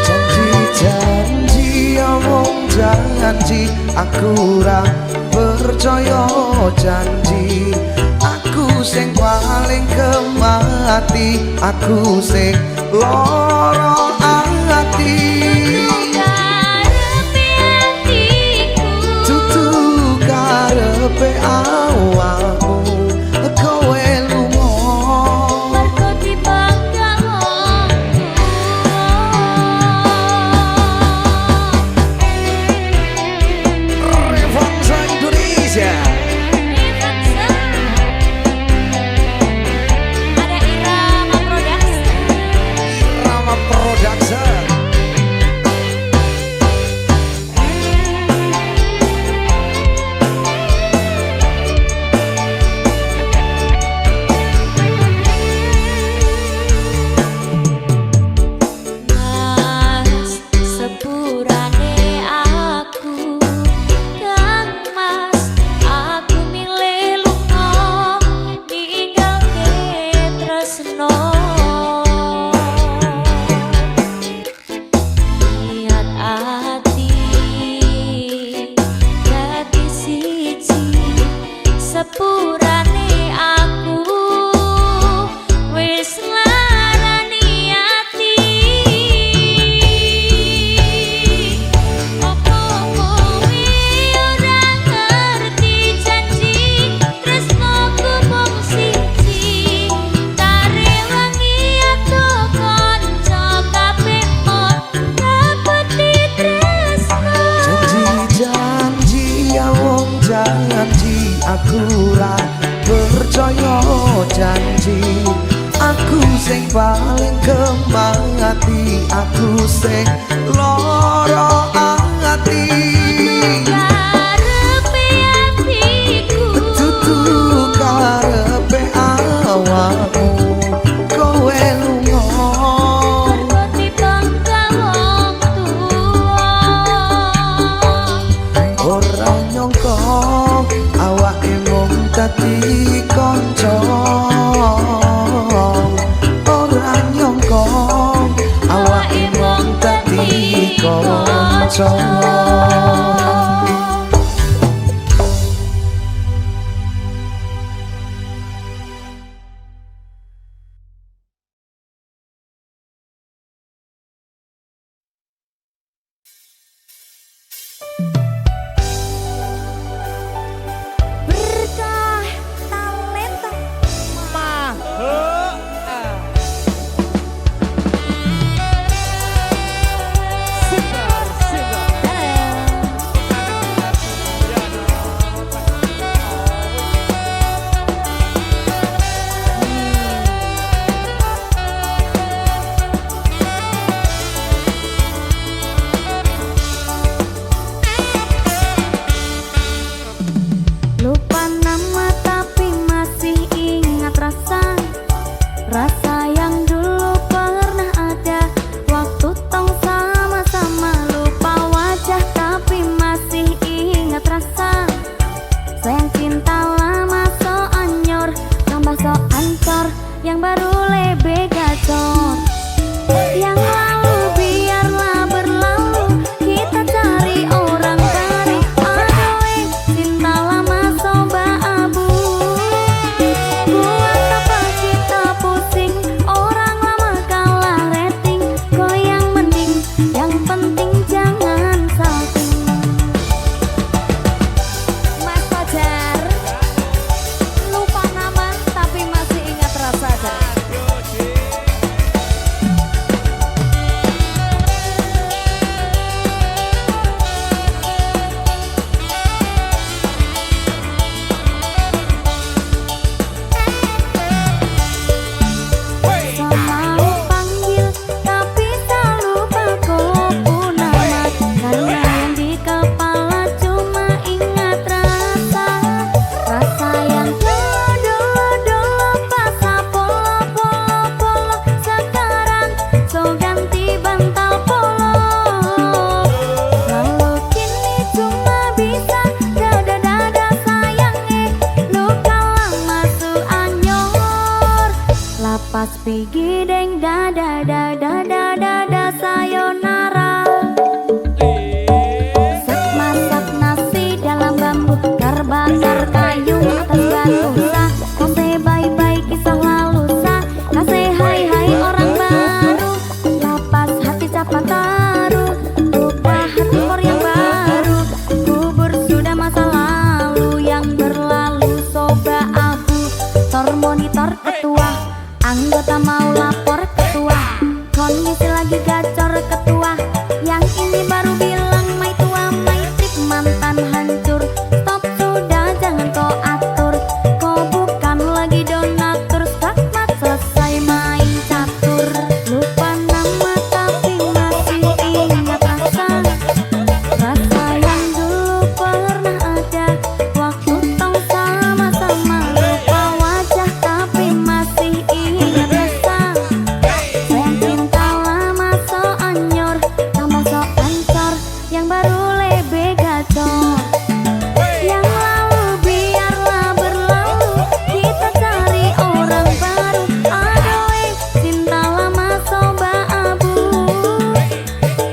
Janji omong janji aku ora percaya janji. Aku sing paling kemati, aku sing lara ati. Karepe atiku Tutu karepe awakmu kowe lunga. mergo dibangga Bangsa Indonesia. ada Irama Production. Irama Production. Mas sepurane aku Kang Mas aku milih lunga ninggalke tresno niat ati dadi siji sepurane aku wis larani ati. Apa kowe ora ngerti janji tresnoku mung siji kare wangi aku kanca kabehmu rebut tresno. Janji ya wong janji aku ora percaya janji. Aku sing paling kemati, aku sing lara ati. Karepe atiku Tutu karepe awakmu kowe lunga. konco ora nyangka awake mung dadi konco. Berkah talenta lupa nama tapi masih ingat rasa yang dulu pernah ada waktu tong sama-sama. Lupa wajah tapi masih ingat rasa sayang cinta lama so anyor tambah so ancor yang baru lebih gacor. Yang lalu biarlah berlalu kita cari orang baru. Aduh cinta lama soba abu buat apa kita pusing orang lama kalah rating. Goyang mending yang penting jangan salting. Mas Fajar lupa nama tapi masih ingat rasa. Selalu panggil tapi tak lupa kau nama. Karena yang di kepala cuma ingat rasa yang dulu pas polo sekarang so ganti bantal polo. Lalu kini cuma bisa dada sayang luka lama su anyor. Lapas pigi deng dada sayonara. Sak masak nasi dalam bambu bakar kayu atas batu sah. Kase bye-bye kisah lalu sah. Kase hai orang baru. Lapas hati capa taruh lupa hati for yang baru. Kubur sudah masa lalu yang berlalu soba abu. Tor monitor ketua anggota mau lapor ketua. Kondisi lagi gacor ketua. Yang ini baru bilang mai tua mai trip mantan hancur. Stop sudah jangan kau atur. Kau bukan lagi donatur. Skakmat selesai main catur. Lupa nama tapi masih ingat rasa yang dulu pernah ada waktu tong sama-sama. Lupa wajah tapi masih ingat rasa sayang cinta lama so anyor tambah so ancor yang baru lebih gacor. Yang lalu biarlah berlalu kita cari orang baru. Aduh cinta lama soba abu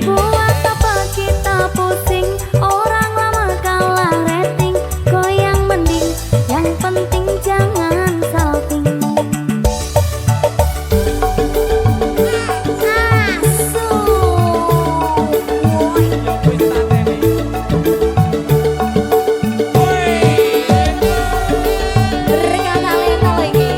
buat apa kita pusing orang lama kalah rating. Goyang mending yang penting jangan salting. Berkah talenta lagi.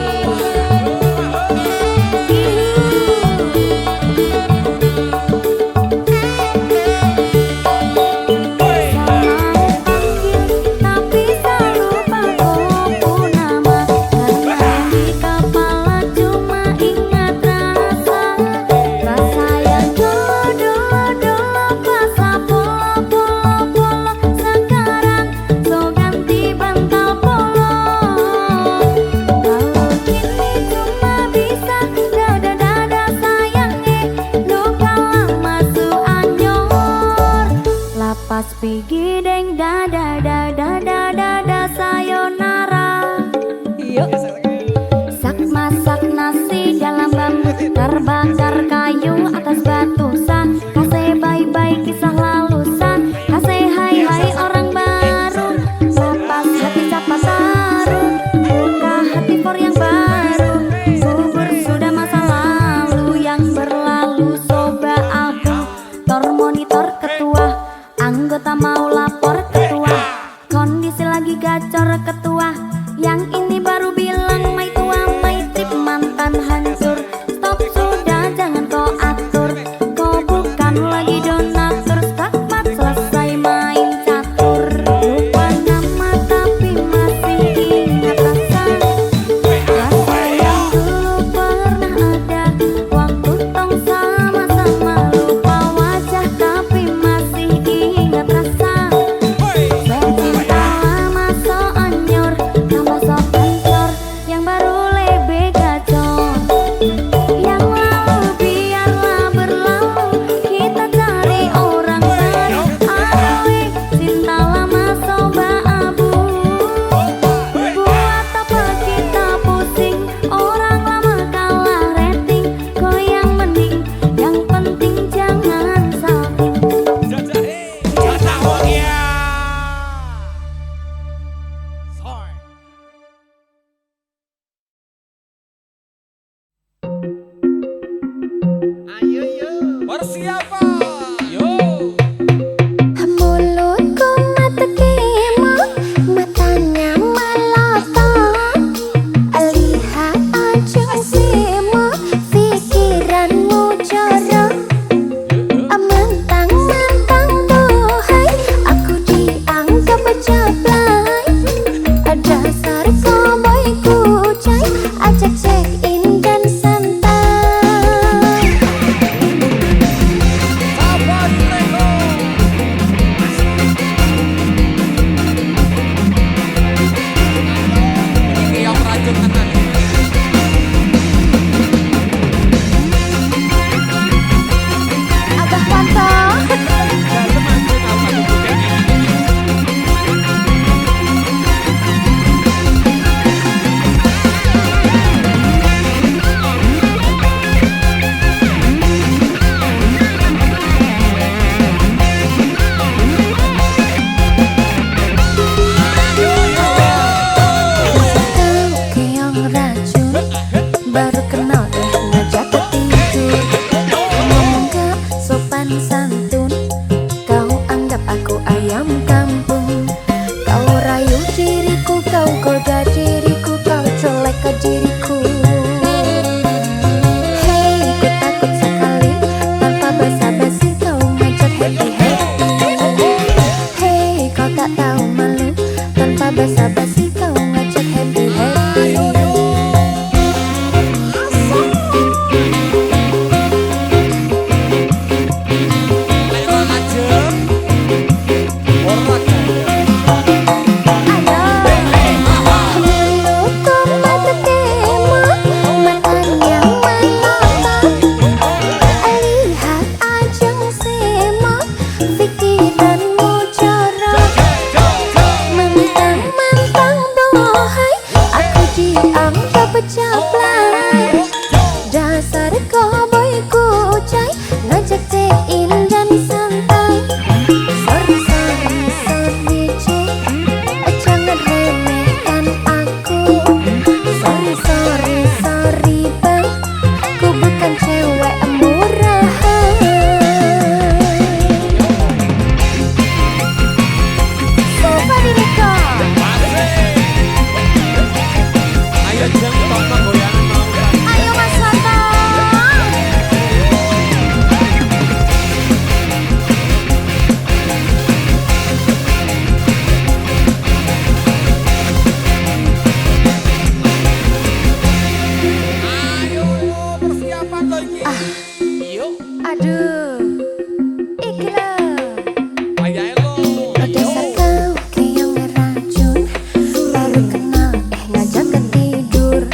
Tapi tak lupa kau nama. Karena yang di kepala cuma ingat rasa yang dulu pas polo sekarang so ganti bantal polo. Lalu kini cuma bisa dada sayang luka lama su anyor. Lapas pigi deng dada sayonara. Sak masak nasi dalam bambu, terbakar kayu atas batu san. Kasih bye-bye kisah lalusan, kasih hai-hai orang baru. Lapas hati siapa taruh, buka hati for yang baru. Bubur sudah masa lalu, yang berlalu soba abu. Tor monitor ketua, anggota mau lapor ketua. Kondisi lagi gacor ketua, yang ini baru bilang mai tua mai trip mantan hancur. Stop sudah jangan kau atur, kau bukan lagi donatur. Stakmat selesai main catur. Lupa nama tapi masih ingat rasa, rasa yang dulu pernah ada waktu tong sama-sama. Lupa wajah tapi masih ingat rasa. Cinta lama so anyor, tambah so kencor, yang baru lebih gacor. Yang lalu biarlah berlalu, kita cari orang baru. Aduh, cinta lama soba abu. Buat apa kita pusing, orang lama kalah rating. Kau yang mending, yang penting jangan salting. Mulutku mata kemo, matanya melotot. Lihat aja semo, pikiranmu jorok. Mentang-mentang bohai, aku dianggap jablay. Dasar cowboy kucai, ajak check in dan santai. Abah foto. Keong racun, baru kenal ngajak tidur. Ngomong gak sopan santun, kau anggap aku ayam kampung. Kau rayu diriku, kau goda diriku, kau colek ke diriku. Hei, ku takut sekali, tanpa basa-basi kau ngajak happy-happy. Hei, kau tak tahu malu, tanpa basa-basi kau ngajak happy-happy. Mulutku mata kemo, matanya melotot. Lihat aja semo, pikiranmu jorok. Mentang-mentang bohai, aku dianggap jablay. Dasar cowboy kucai, ngajak check in dan santai. Sorry, jangan remehkan aku. Sorry bang, ku bukan cewek murahan. Coba direkod. Ayo Mas Foto. Aduh, iki lho. Dasar kau keong racun, baru kenal ngajak tidur.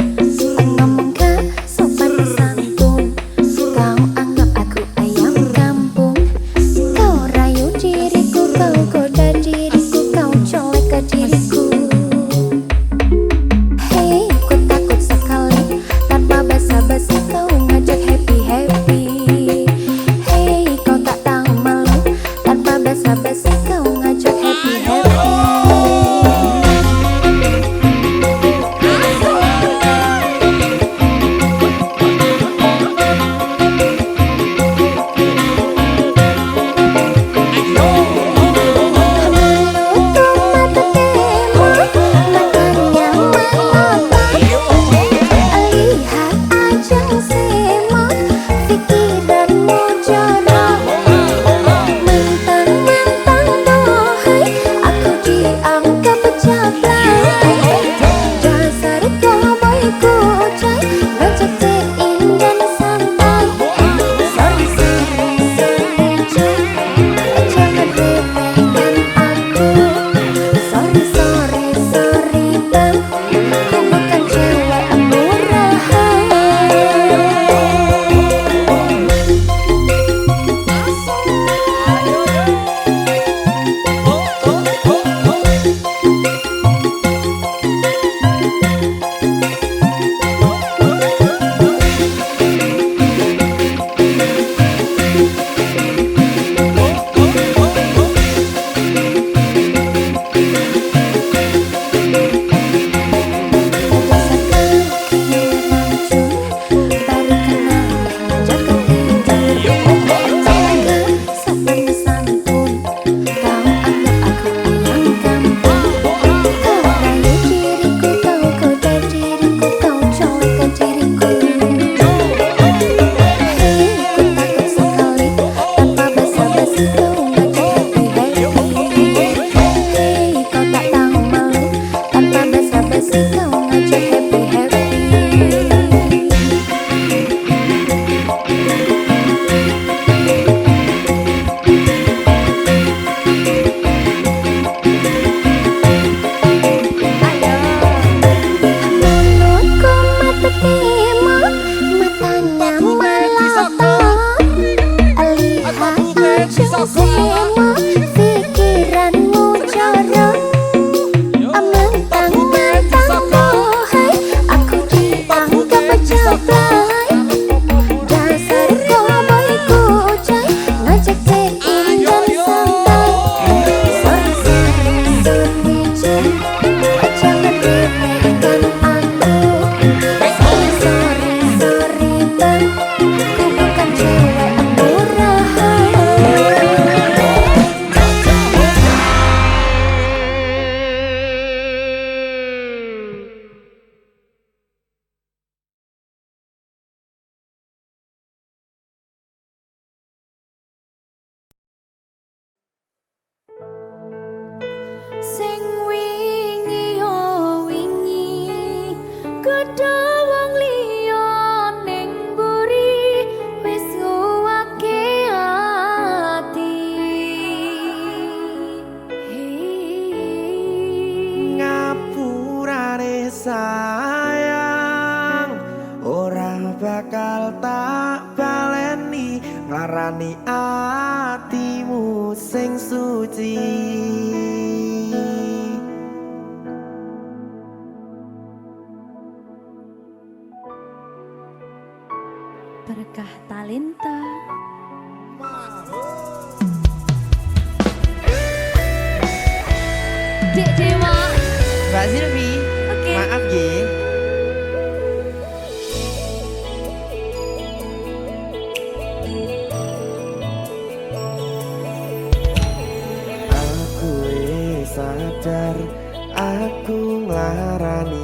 Kedha wong liya ning mburi wis nguwake ati. Ngapurane sayang ora bakal tak baleni nglarani atimu sing suci. Berkah talenta. Dek Dewa. Mbak Silvi, Oke. maaf ye. Aku wis sadar aku nglarani.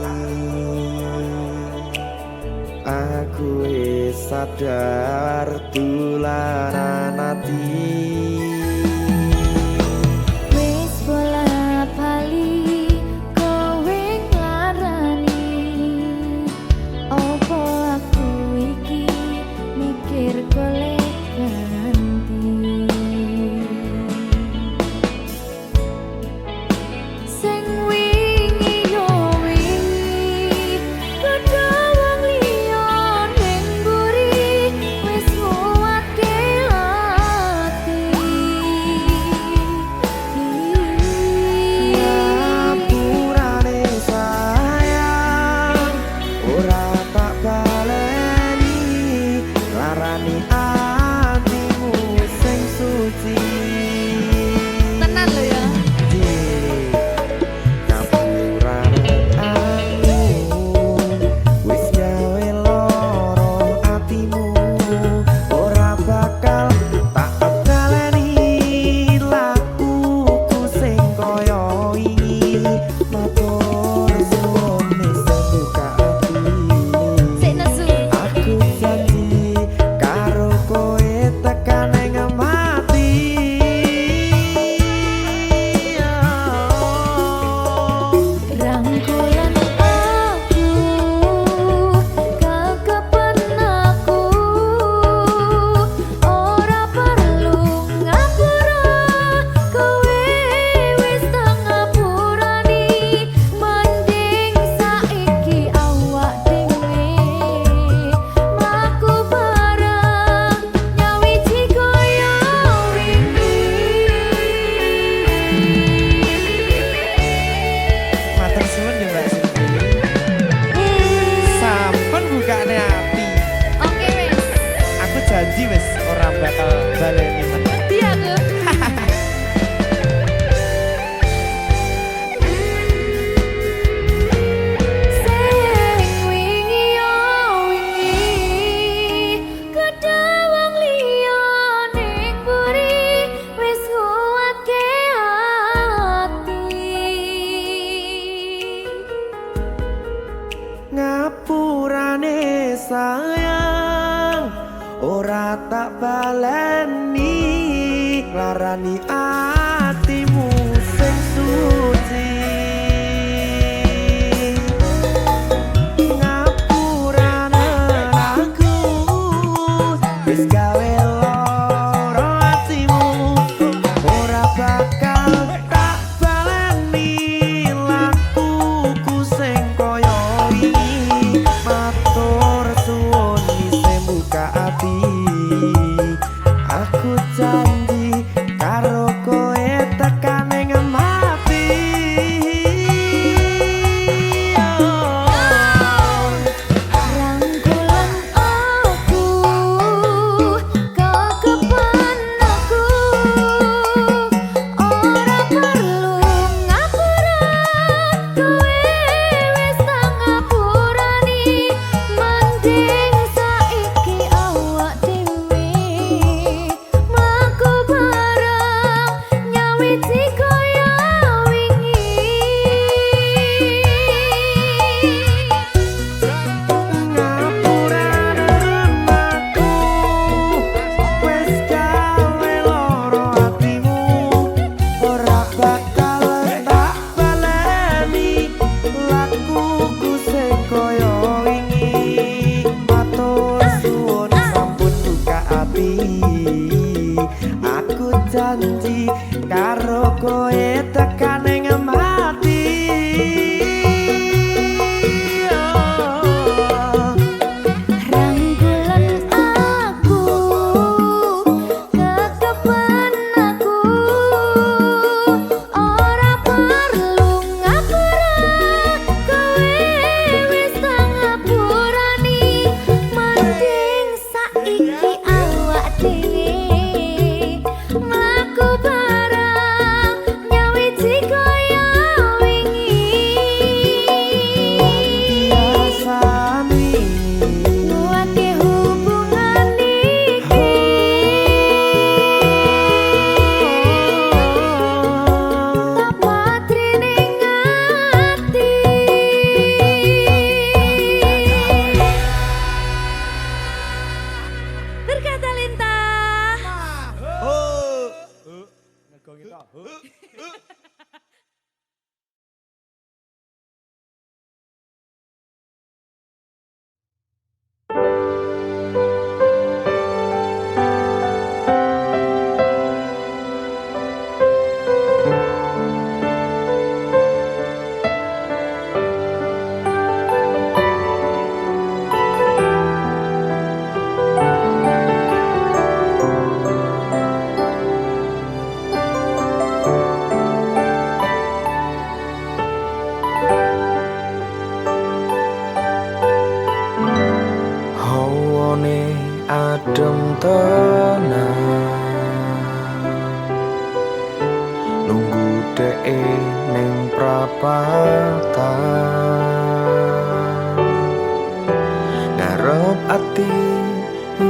Aku wis sadar tulanan ati. Wis bola bali kowe nglarani. Opo aku iki mikir golek ganti. Sing wingi yo wingi kedha wong liya ning mburi wis nguwake ati. Ngapurane sayang ora tak baleni larani atimu sing suci. Tenan lo ya. Ngapurane aku wis gawe loro atimu ora bakal tak baleni lakuku sing kaya iki matur suwun wis buka ati. Sik nesu. Aku janji karo kowe tekan ing mati. Rangkulan aku kakapan aku ora perlu ngapura kowe wis tak ngapurani mending saiki awak dhewe mlaku bareng nyawiji kaya Matur suwun ya Mbak Silvi. Sampun bukane ati. Oke wis. Aku janji wis ora bakal baleni meneh. Wedi aku. Sing wingi yo wingi kedha wong liya ning mburi wis nguwake ati. Ngapurane sayang ora tak baleni larani atimu sing suci. Ngapurane aku wis gawe loro atimu ora bakal tak baleni lakuku sing kaya wingi matur suwun wis buka ati. Aku janji karo kowe janji karo kowe tekan ing mati. Adem tenang nunggu dek ning prapatan ngarep ati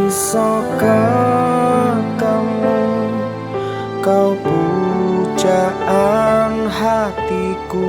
iso ketemu kau pujaan hatiku.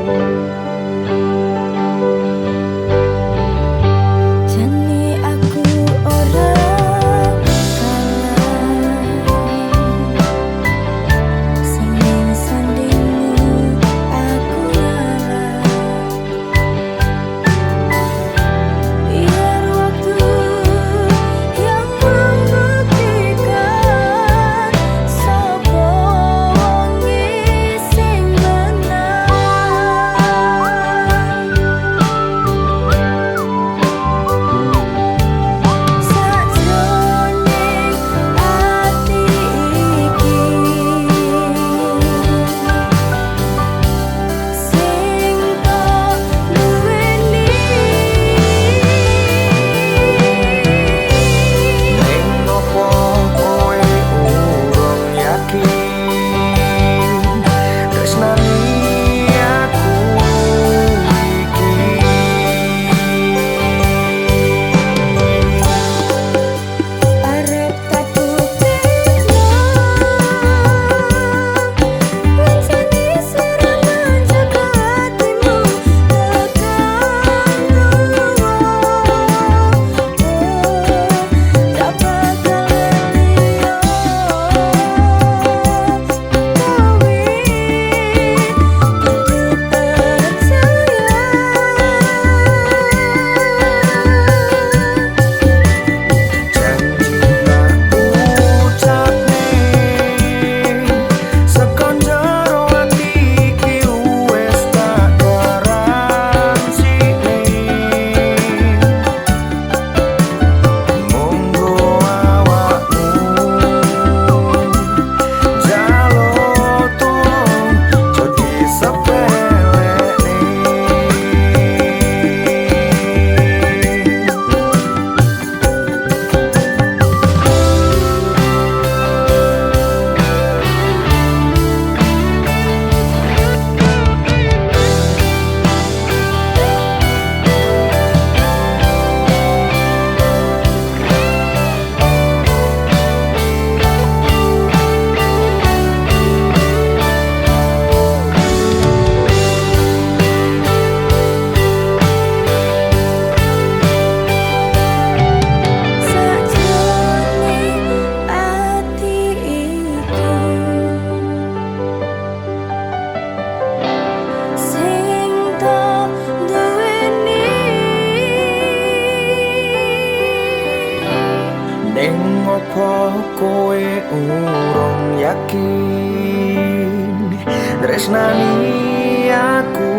Sing menang ngopo kowe urung yakin tresnani aku